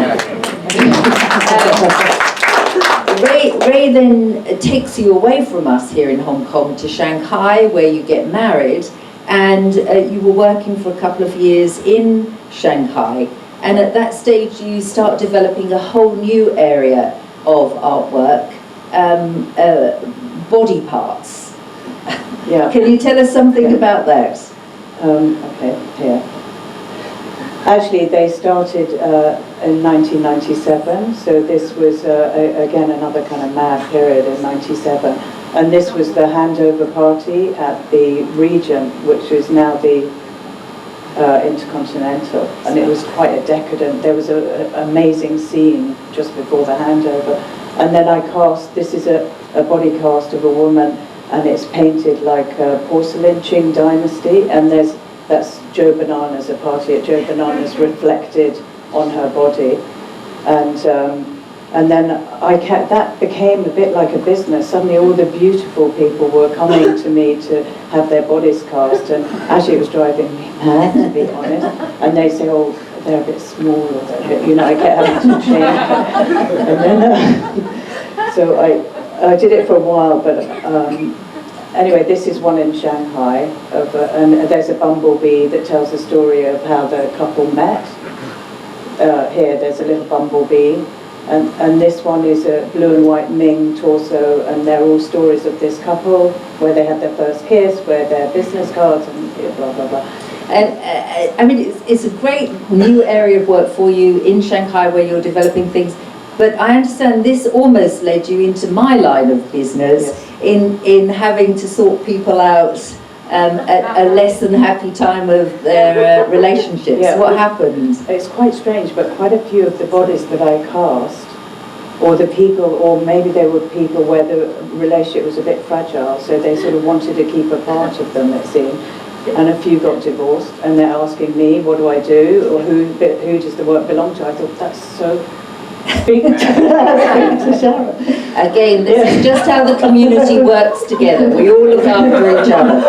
Ray then takes you away from us here in Hong Kong to Shanghai, where you get married, and you were working for a couple of years in Shanghai. And at that stage you start developing a whole new area of artwork, body parts. Yeah. Can you tell us something about that? Okay, here. Actually, they started in 1997, so this was, again, another kind of mad period in 97. And this was the handover party at the Regent, which is now the Intercontinental. And it was quite a decadent, there was an amazing scene just before the handover. And then I cast, this is a body cast of a woman, and it's painted like a porcelain Qing dynasty, and that's Joe Banana's, a party at Joe Banana's reflected on her body. And then that became a bit like a business. Suddenly all the beautiful people were coming to me to have their bodies cast, and actually it was driving me mad, to be honest. And they say, oh, they're a bit small, or I kept having to change. And then, so I did it for a while, but anyway, this is one in Shanghai, and there's a bumblebee that tells the story of how the couple met. Here, there's a little bumblebee, and this one is a blue and white Ming torso, and they're all stories of this couple, where they had their first kiss, where their business cards, and blah, blah, blah. And it's a great new area of work for you in Shanghai, where you're developing things. But I understand this almost led you into my line of business, yes, in having to sort people out at a less than happy time of their relationships. Yeah. What happened? It's quite strange, but quite a few of the bodies that I cast, or the people, or maybe they were people where the relationship was a bit fragile, so they sort of wanted to keep a part of them, it seemed. And a few got divorced, and they're asking me, what do I do, or who does the work belong to? I thought, that's so... Speaking to Sharon. Again, this is just how the community works together. We all look after each other.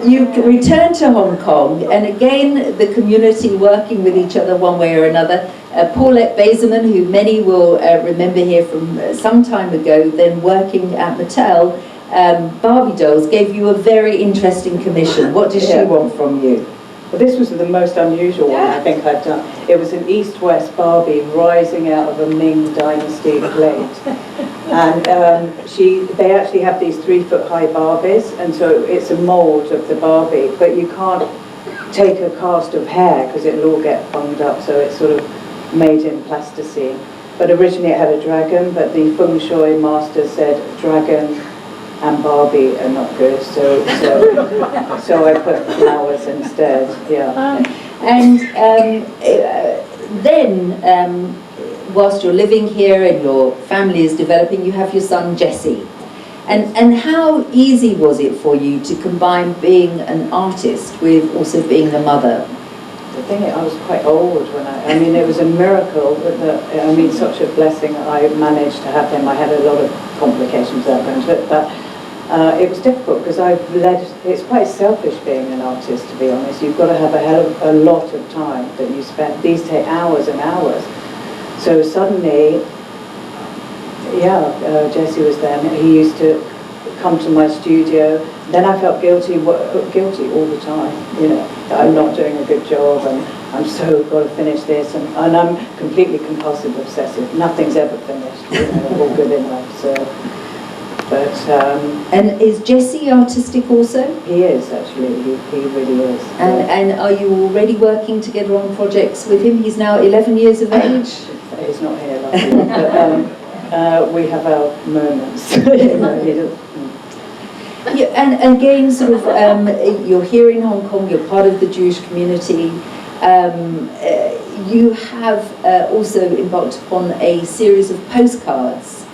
You returned to Hong Kong, and again, the community working with each other one way or another. Paulette Baserman, who many will remember here from some time ago, then working at Mattel, Barbie dolls, gave you a very interesting commission. What does she want from you? Well, this was the most unusual one I think I've done. It was an East-West Barbie rising out of a Ming Dynasty plate. And they actually have these 3-foot-high Barbies, and so it's a mould of the Barbie, but you can't take a cast of hair because it'll all get bunged up, so it's sort of made in plasticine. But originally it had a dragon, but the feng shui master said dragon and Barbie are not good, so I put flowers instead. Yeah. Then, whilst you're living here and your family is developing, you have your son Jesse. And how easy was it for you to combine being an artist with also being a mother? The thing is, I was quite old when I mean, it was a miracle such a blessing I managed to have him. I had a lot of complications that went to it, but it was difficult because it's quite selfish being an artist, to be honest. You've got to have a lot of time that you spend. These take hours and hours. So suddenly, Jesse was there, and he used to come to my studio. Then I felt guilty all the time, that I'm not doing a good job, and I'm so got to finish this, and I'm completely compulsive obsessive. Nothing's ever finished, all good in life. So, but and is Jesse artistic also? he is actually. He really is. And are you already working together on projects with him? He's now 11 years of age. He's not here, luckily, but we have our moments. He doesn't. Yeah, and again, sort of, you're here in Hong Kong, you're part of the Jewish community. You have also embarked upon a series of postcards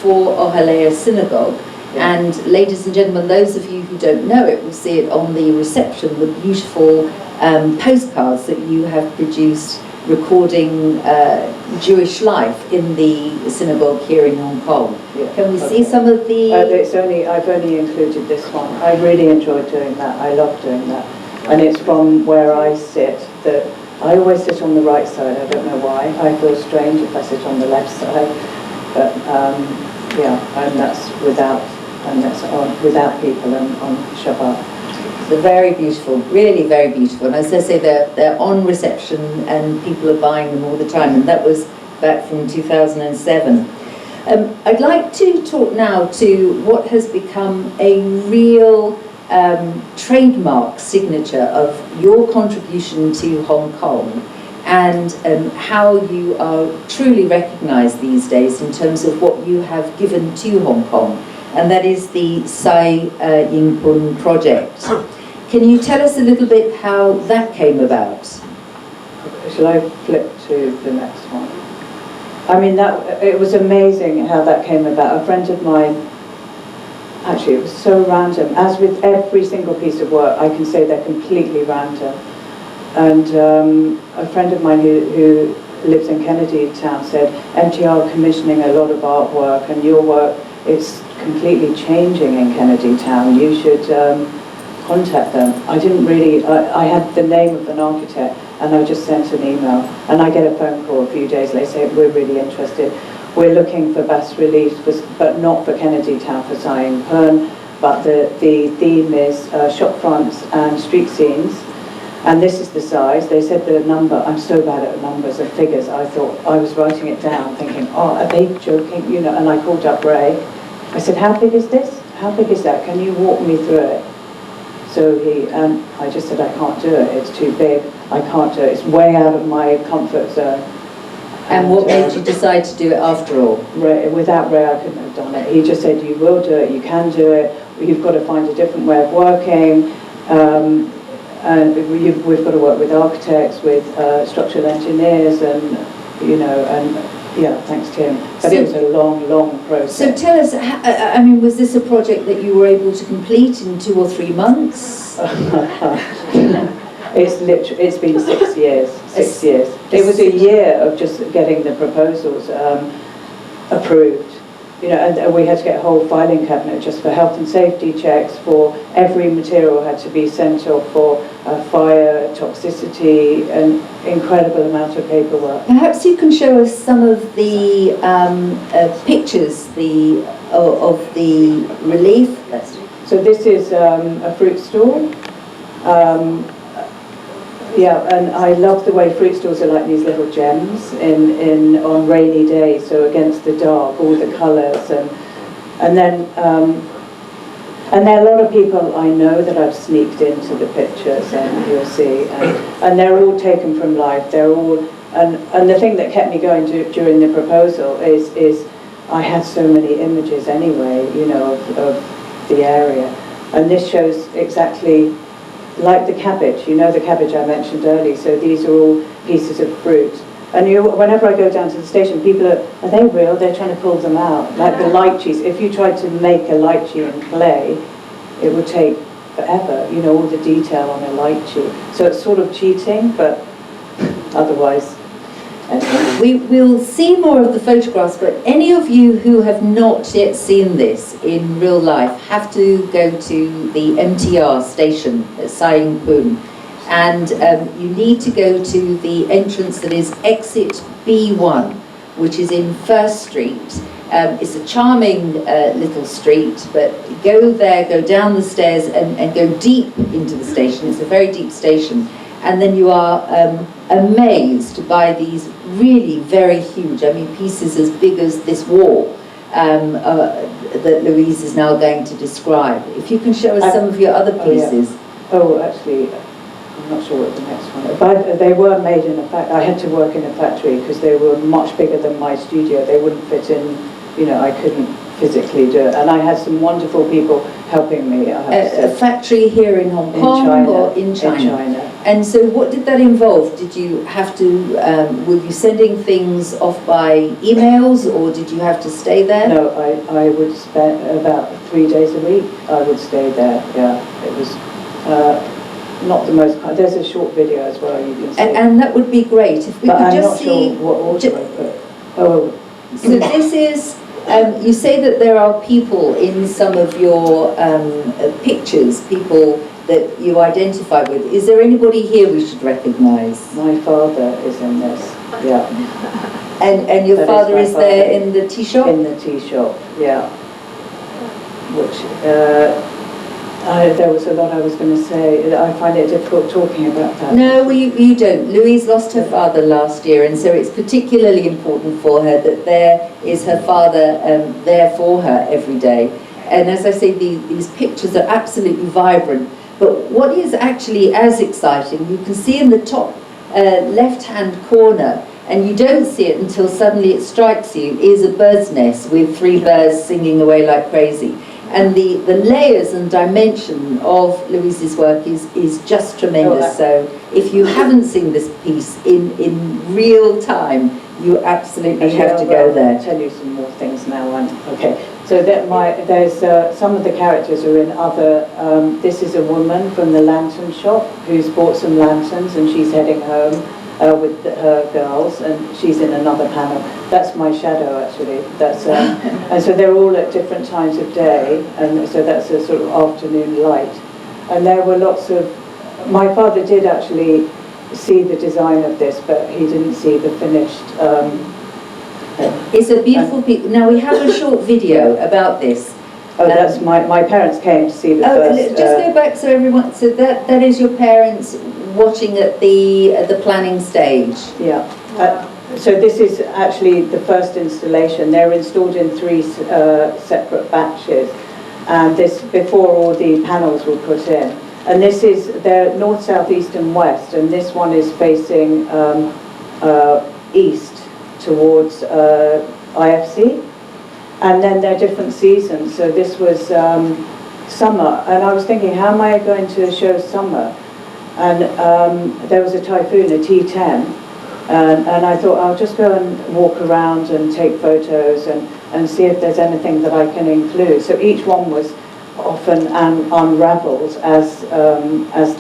for Ohalea Synagogue. Yeah. And ladies and gentlemen, those of you who don't know it will see it on the reception, the beautiful postcards that you have produced recording Jewish life in the synagogue here in Hong Kong. Yeah. Can we see some of the... I've only included this one. I really enjoyed doing that. I love doing that. And it's from where I sit. I always sit on the right side. I don't know why. I feel strange if I sit on the left side. But and that's without people and on Shabbat. They're very beautiful, really very beautiful. And as I say, they're on reception and people are buying them all the time. And that was back from 2007. I'd like to talk now to what has become a real trademark signature of your contribution to Hong Kong, and how you are truly recognised these days in terms of what you have given to Hong Kong, and that is the Sai Ying Pun project. Can you tell us a little bit how that came about? Shall I flip to the next one? I mean, it was amazing how that came about. A friend of mine, actually it was so random, as with every single piece of work, I can say they're completely random. And a friend of mine who lives in Kennedy Town said, MTR are commissioning a lot of artwork, and your work is completely changing in Kennedy Town. You should contact them. I didn't really, I had the name of an architect, and I just sent an email, and I get a phone call a few days later saying, we're really interested. We're looking for bas reliefs, but not for Kennedy Town, for Sai Ying Pun, but the theme is shop fronts and street scenes, and this is the size. They said the number, I'm so bad at numbers and figures, I thought, I was writing it down thinking, are they joking, and I called up Ray. I said, how big is this? How big is that? Can you walk me through it? So I just said, I can't do it, it's too big, I can't do it, it's way out of my comfort zone. And what made you decide to do it after all? Without Ray, I couldn't have done it. He just said, you will do it, you can do it, you've got to find a different way of working, and we've got to work with architects, with structural engineers, and thanks to him. But it was a long, long process. So tell us, was this a project that you were able to complete in 2 or 3 months? It's been 6 years. 6 years. It was a year of just getting the proposals approved. And we had to get a whole filing cabinet just for health and safety checks. For every material had to be sent off for fire, toxicity, an incredible amount of paperwork. Perhaps you can show us some of the pictures of the relief. So this is a fruit stall. Yeah, and I love the way fruit stalls are like these little gems on rainy days, so against the dark, all the colours, and then and there are a lot of people I know that I've sneaked into the pictures, and you'll see, and they're all taken from life. They're all, and the thing that kept me going during the proposal is I had so many images anyway, you know, of the area, and this shows exactly. Like the cabbage, you know, the cabbage I mentioned earlier, so these are all pieces of fruit. And whenever I go down to the station, people are they real? They're trying to pull them out. Like the lychees, if you tried to make a lychee in clay, it would take forever, you know, all the detail on a lychee. So it's sort of cheating, but otherwise. We'll see more of the photographs, but any of you who have not yet seen this in real life have to go to the MTR station at Sai Poon, and you need to go to the entrance that is exit B1, which is in First Street. It's a charming little street, but go there, go down the stairs and go deep into the station. It's a very deep station. And then you are amazed by these really very huge, I mean, pieces as big as this wall that Louise is now going to describe. If you can show us some of your other pieces. Oh, actually, I'm not sure what the next one is. But they were made in a factory. I had to work in a factory because they were much bigger than my studio. They wouldn't fit in, you know, I couldn't physically do it. And I had some wonderful people helping me. A factory here in Hong Kong or in China? In China. And so what did that involve? Did you have to, were you sending things off by emails, or did you have to stay there? No, I would spend about 3 days a week. I would stay there, yeah. It was not the most, there's a short video as well, you can see. And that would be great. If we but could I'm just not see. sure what order I put. Oh. So this is, you say that there are people in some of your pictures, people that you identify with. Is there anybody here we should recognise? My father is in this, yeah. And your father is there in the tea shop? In the tea shop, yeah. Which, there was a lot I was going to say. I find it difficult talking about that. No, well, you don't. Louise lost her father last year, and so it's particularly important for her that there is her father there for her every day. And as I say, these pictures are absolutely vibrant. But what is actually as exciting, you can see in the top left-hand corner, and you don't see it until suddenly it strikes you, is a bird's nest with 3 birds singing away like crazy. And the layers and dimension of Louise's work is just tremendous. So if you haven't seen this piece in real time, you absolutely have to go there. I'll tell you some more things now. Okay. So there's some of the characters are in other. This is a woman from the lantern shop who's bought some lanterns, and she's heading home with her girls, and she's in another panel. That's my shadow, actually. That's and so they're all at different times of day, and so that's a sort of afternoon light. And there were lots of. My father did actually see the design of this, but he didn't see the finished. It's a beautiful piece. Now we have a short video about this. Oh, that's my parents came to see the first. Just go back so everyone. So that is your parents watching at the planning stage. Yeah. So this is actually the first installation. They're installed in 3 separate batches, and this before all the panels were put in. And this is they're north, south, east, and west. And this one is facing east towards IFC. And then there are different seasons. So this was summer, and I was thinking, how am I going to show summer? And there was a typhoon, a T10, and I thought I'll just go and walk around and take photos and see if there's anything that I can include. So each one was often unravelled as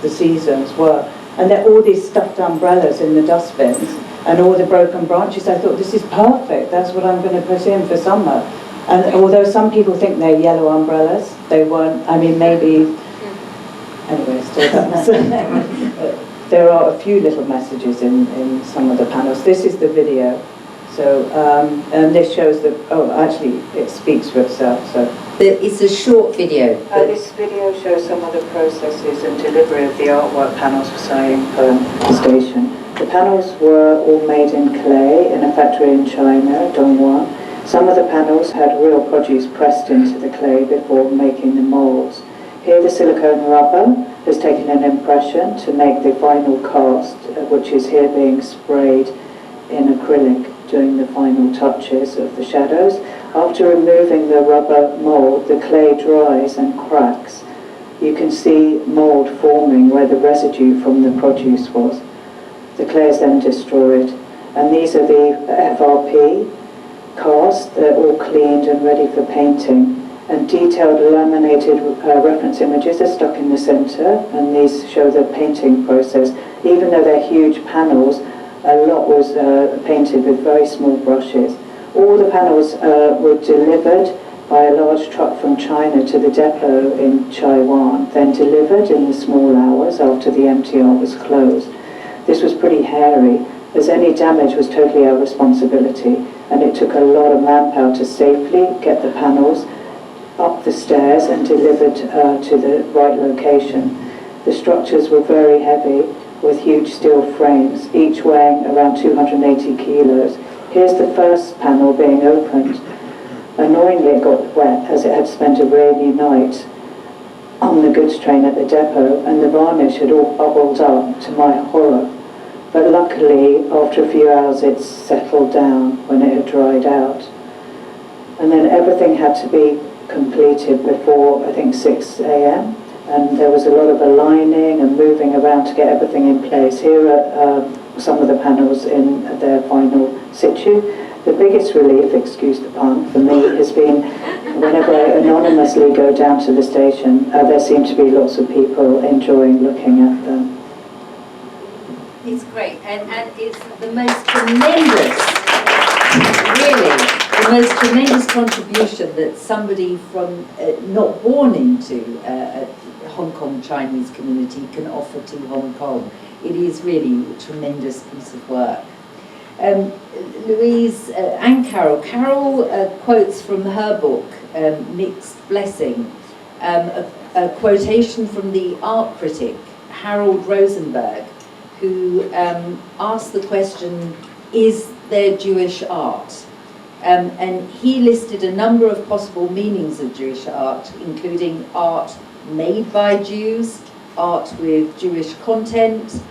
the seasons were. And there are all these stuffed umbrellas in the dustbins and all the broken branches. I thought, this is perfect. That's what I'm going to put in for summer. And although some people think they're yellow umbrellas, they weren't. I mean, maybe. Anyway, there are a few little messages in some of the panels. This is the video. So, and this shows the. Oh, actually, it speaks for itself. So. It's a short video. But This video shows some of the processes and delivery of the artwork panels for Siam Station. The panels were all made in clay in a factory in China, Dongguan. Some of the panels had real produce pressed into the clay before making the molds. Here the silicone rubber has taken an impression to make the final cast, which is here being sprayed in acrylic doing the final touches of the shadows. After removing the rubber mold, the clay dries and cracks. You can see mold forming where the residue from the produce was. The clay is then destroyed. And these are the FRP cast. They're all cleaned and ready for painting. And detailed laminated reference images are stuck in the center, and these show the painting process. Even though they're huge panels, a lot was painted with very small brushes. All the panels were delivered by a large truck from China to the depot in Taiwan, then delivered in the small hours after the MTR was closed. This was pretty hairy, as any damage was totally our responsibility, and it took a lot of manpower to safely get the panels up the stairs and delivered to the right location. The structures were very heavy, with huge steel frames, each weighing around 280 kilos. Here's the first panel being opened. Annoyingly, it got wet as it had spent a rainy night on the goods train at the depot, and the varnish had all bubbled up, to my horror. But luckily, after a few hours, it settled down when it had dried out. And then everything had to be completed before, I think, 6 a.m. And there was a lot of aligning and moving around to get everything in place. Here are some of the panels in their final situ. The biggest relief, excuse the pun, for me has been whenever I anonymously go down to the station, there seem to be lots of people enjoying looking at them. it's great, and it's the most tremendous, really, the most tremendous contribution that somebody from not born into a Hong Kong Chinese community can offer to Hong Kong. It is really a tremendous piece of work. Louise and Carol quotes from her book, Mixed Blessing, a quotation from the art critic Harold Rosenberg, who asked the question, is there Jewish art? And he listed a number of possible meanings of Jewish art, including art made by Jews, art with Jewish content,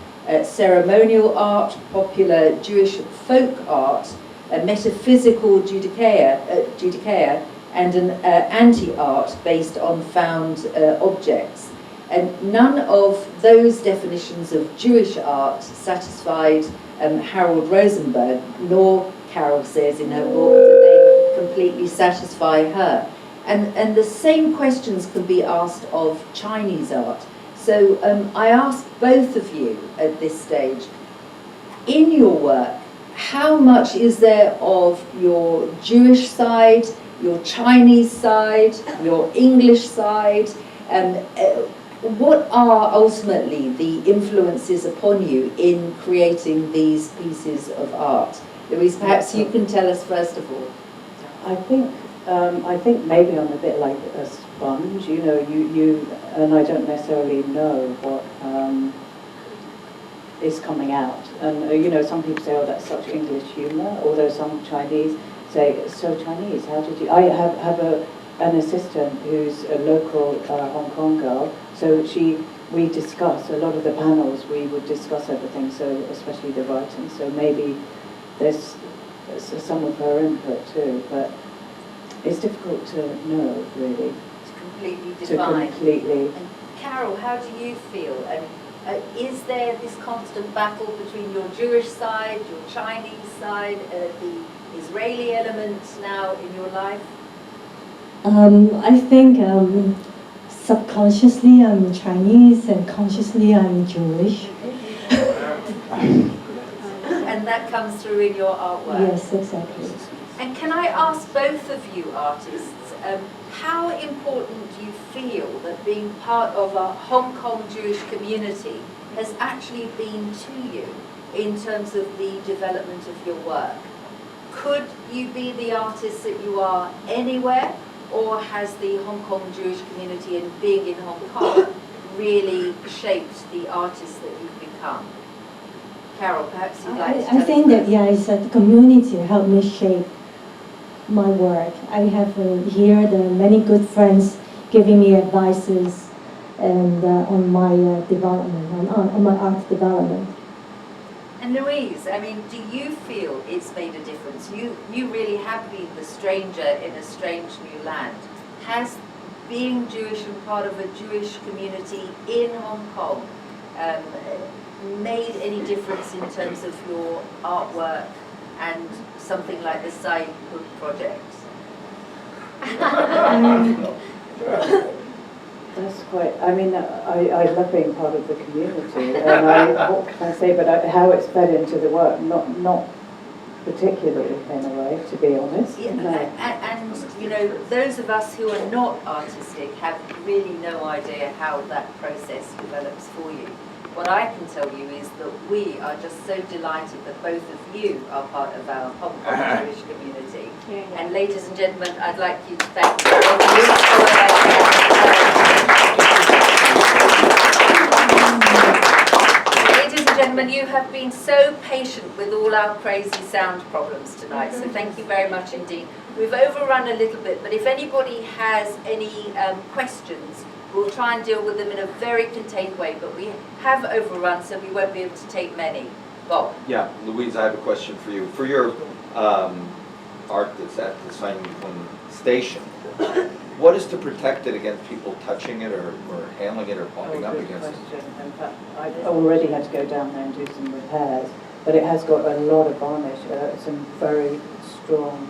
ceremonial art, popular Jewish folk art, metaphysical Judaica, and an anti-art based on found objects. And none of those definitions of Jewish art satisfied Harold Rosenberg, nor, Carol says in her book, did they completely satisfy her. And the same questions can be asked of Chinese art. So I ask both of you at this stage, in your work, how much is there of your Jewish side, your Chinese side, your English side? What are ultimately the influences upon you in creating these pieces of art? Louise, perhaps you can tell us first of all. I think maybe I'm a bit like a sponge. You know, you and I don't necessarily know what is coming out. And you know, some people say, "Oh, that's such English humour," although some Chinese say, "It's so Chinese. How did you?" I have an assistant who's a local Hong Kong girl. So we discuss a lot of the panels. We would discuss everything. So especially the writing. So maybe there's some of her input too, but it's difficult to know, really. To completely define. And Carol, how do you feel? Is there this constant battle between your Jewish side, your Chinese side, the Israeli element now in your life? I think subconsciously I'm Chinese and consciously I'm Jewish. And that comes through in your artwork? Yes, exactly. And can I ask both of you artists, how important do you feel that being part of a Hong Kong Jewish community has actually been to you in terms of the development of your work? Could you be the artist that you are anywhere, or has the Hong Kong Jewish community and being in Hong Kong really shaped the artist that you've become? Carol, perhaps you'd like to tell I think us that, first. yeah, it's that the community helped me shape my work. I have here many good friends giving me advices and on my development, on my art development. And Louise, I mean, do you feel it's made a difference? You really have been the stranger in a strange new land. Has being Jewish and part of a Jewish community in Hong Kong made any difference in terms of your artwork and something like the Sai Book project? That's quite, I mean, I love being part of the community, and what can I say, but how it's fed into the work, not particularly in a way, to be honest. Yeah, No. and you know, those of us who are not artistic have really no idea how that process develops for you. What I can tell you is that we are just so delighted that both of you are part of our Hong Kong Jewish community. And ladies and gentlemen, I'd like you to thank Ladies and gentlemen, you have been so patient with all our crazy sound problems tonight, so thank you very much indeed. We've overrun a little bit, but if anybody has any questions, we'll try and deal with them in a very contained way, but we have overrun, so we won't be able to take many. Bob? Yeah, Louise, I have a question for you. For your art that's at the Saigon Station, what is to protect it against people touching it or handling it or bumping up Good against it? question. In fact, I've already had to go down there and do some repairs, but it has got a lot of varnish, some very strong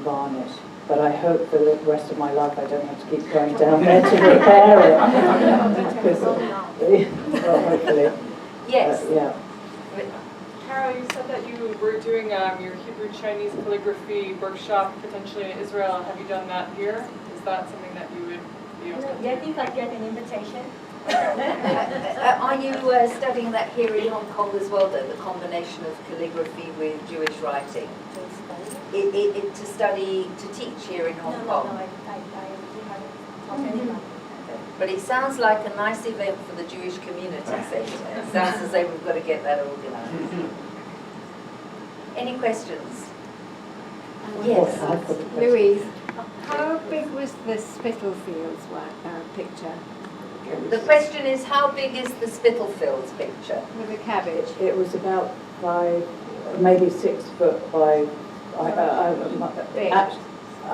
varnish. But I hope for the rest of my life I don't have to keep going down there to repair it. Well, hopefully. Yes. Yeah. Carol, you said that you were doing your Hebrew Chinese calligraphy workshop potentially in Israel. Have you done that here? Is that something that you would be able to do? I think I get an invitation. Are you studying that here in Hong Kong as well, though, the combination of calligraphy with Jewish writing? To study, to teach here in Hong Kong? No, I haven't taught anyone. But it sounds like a nice event for the Jewish community, so it sounds as though we've got to get that organised. Any questions? Yes. Louise, how big was the Spitalfields picture The question is, how big is the Spitalfields picture? with the cabbage? It was about 5, maybe 6 foot by. Big.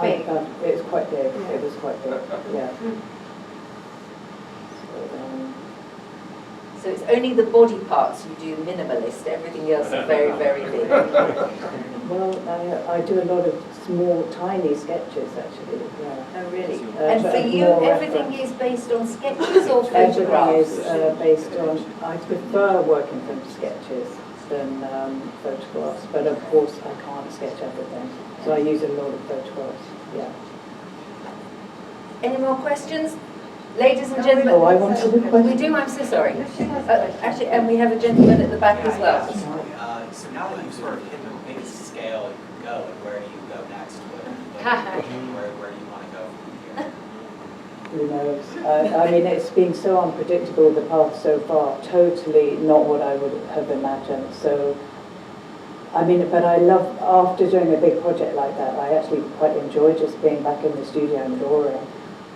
Big. It was quite big. Yeah. It was quite big. Yeah. So it's only the body parts you do minimalist, everything else is very, very big. Well, I do a lot of small, tiny sketches actually. Yeah. Oh, really? And And for you, more everything reference. is based on sketches or Everything photographs? is based on. I prefer working from sketches than photographs, but of course I can't sketch everything, so I use a lot of photographs. Yeah. Any more questions? Ladies and gentlemen. Oh, I wanted a question. We do, I'm so sorry. Actually, and we have a gentleman at the back as well. So now that you've sort of hit the biggest scale you can go, and where do you go next? Where do you want to go from here? Who knows? I mean, it's been so unpredictable, the path so far, totally not what I would have imagined. So, I mean, but I love, after doing a big project like that, I actually quite enjoy just being back in the studio and drawing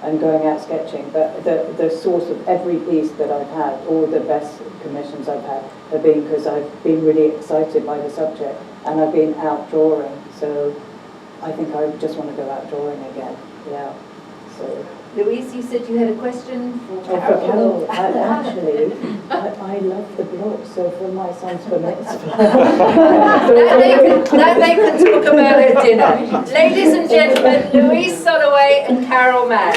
and going out sketching. But the source of every piece that I've had, all the best commissions I've had, have been because I've been really excited by the subject and I've been out drawing. So I think I just want to go out drawing again. Yeah. So. Louise, you said you had a question for Oh, for Carol. Carol, actually, I love the blog, so for my son's bar mitzvah. That they can talk about at dinner. Ladies and gentlemen, Louise Soloway and Carol Mann.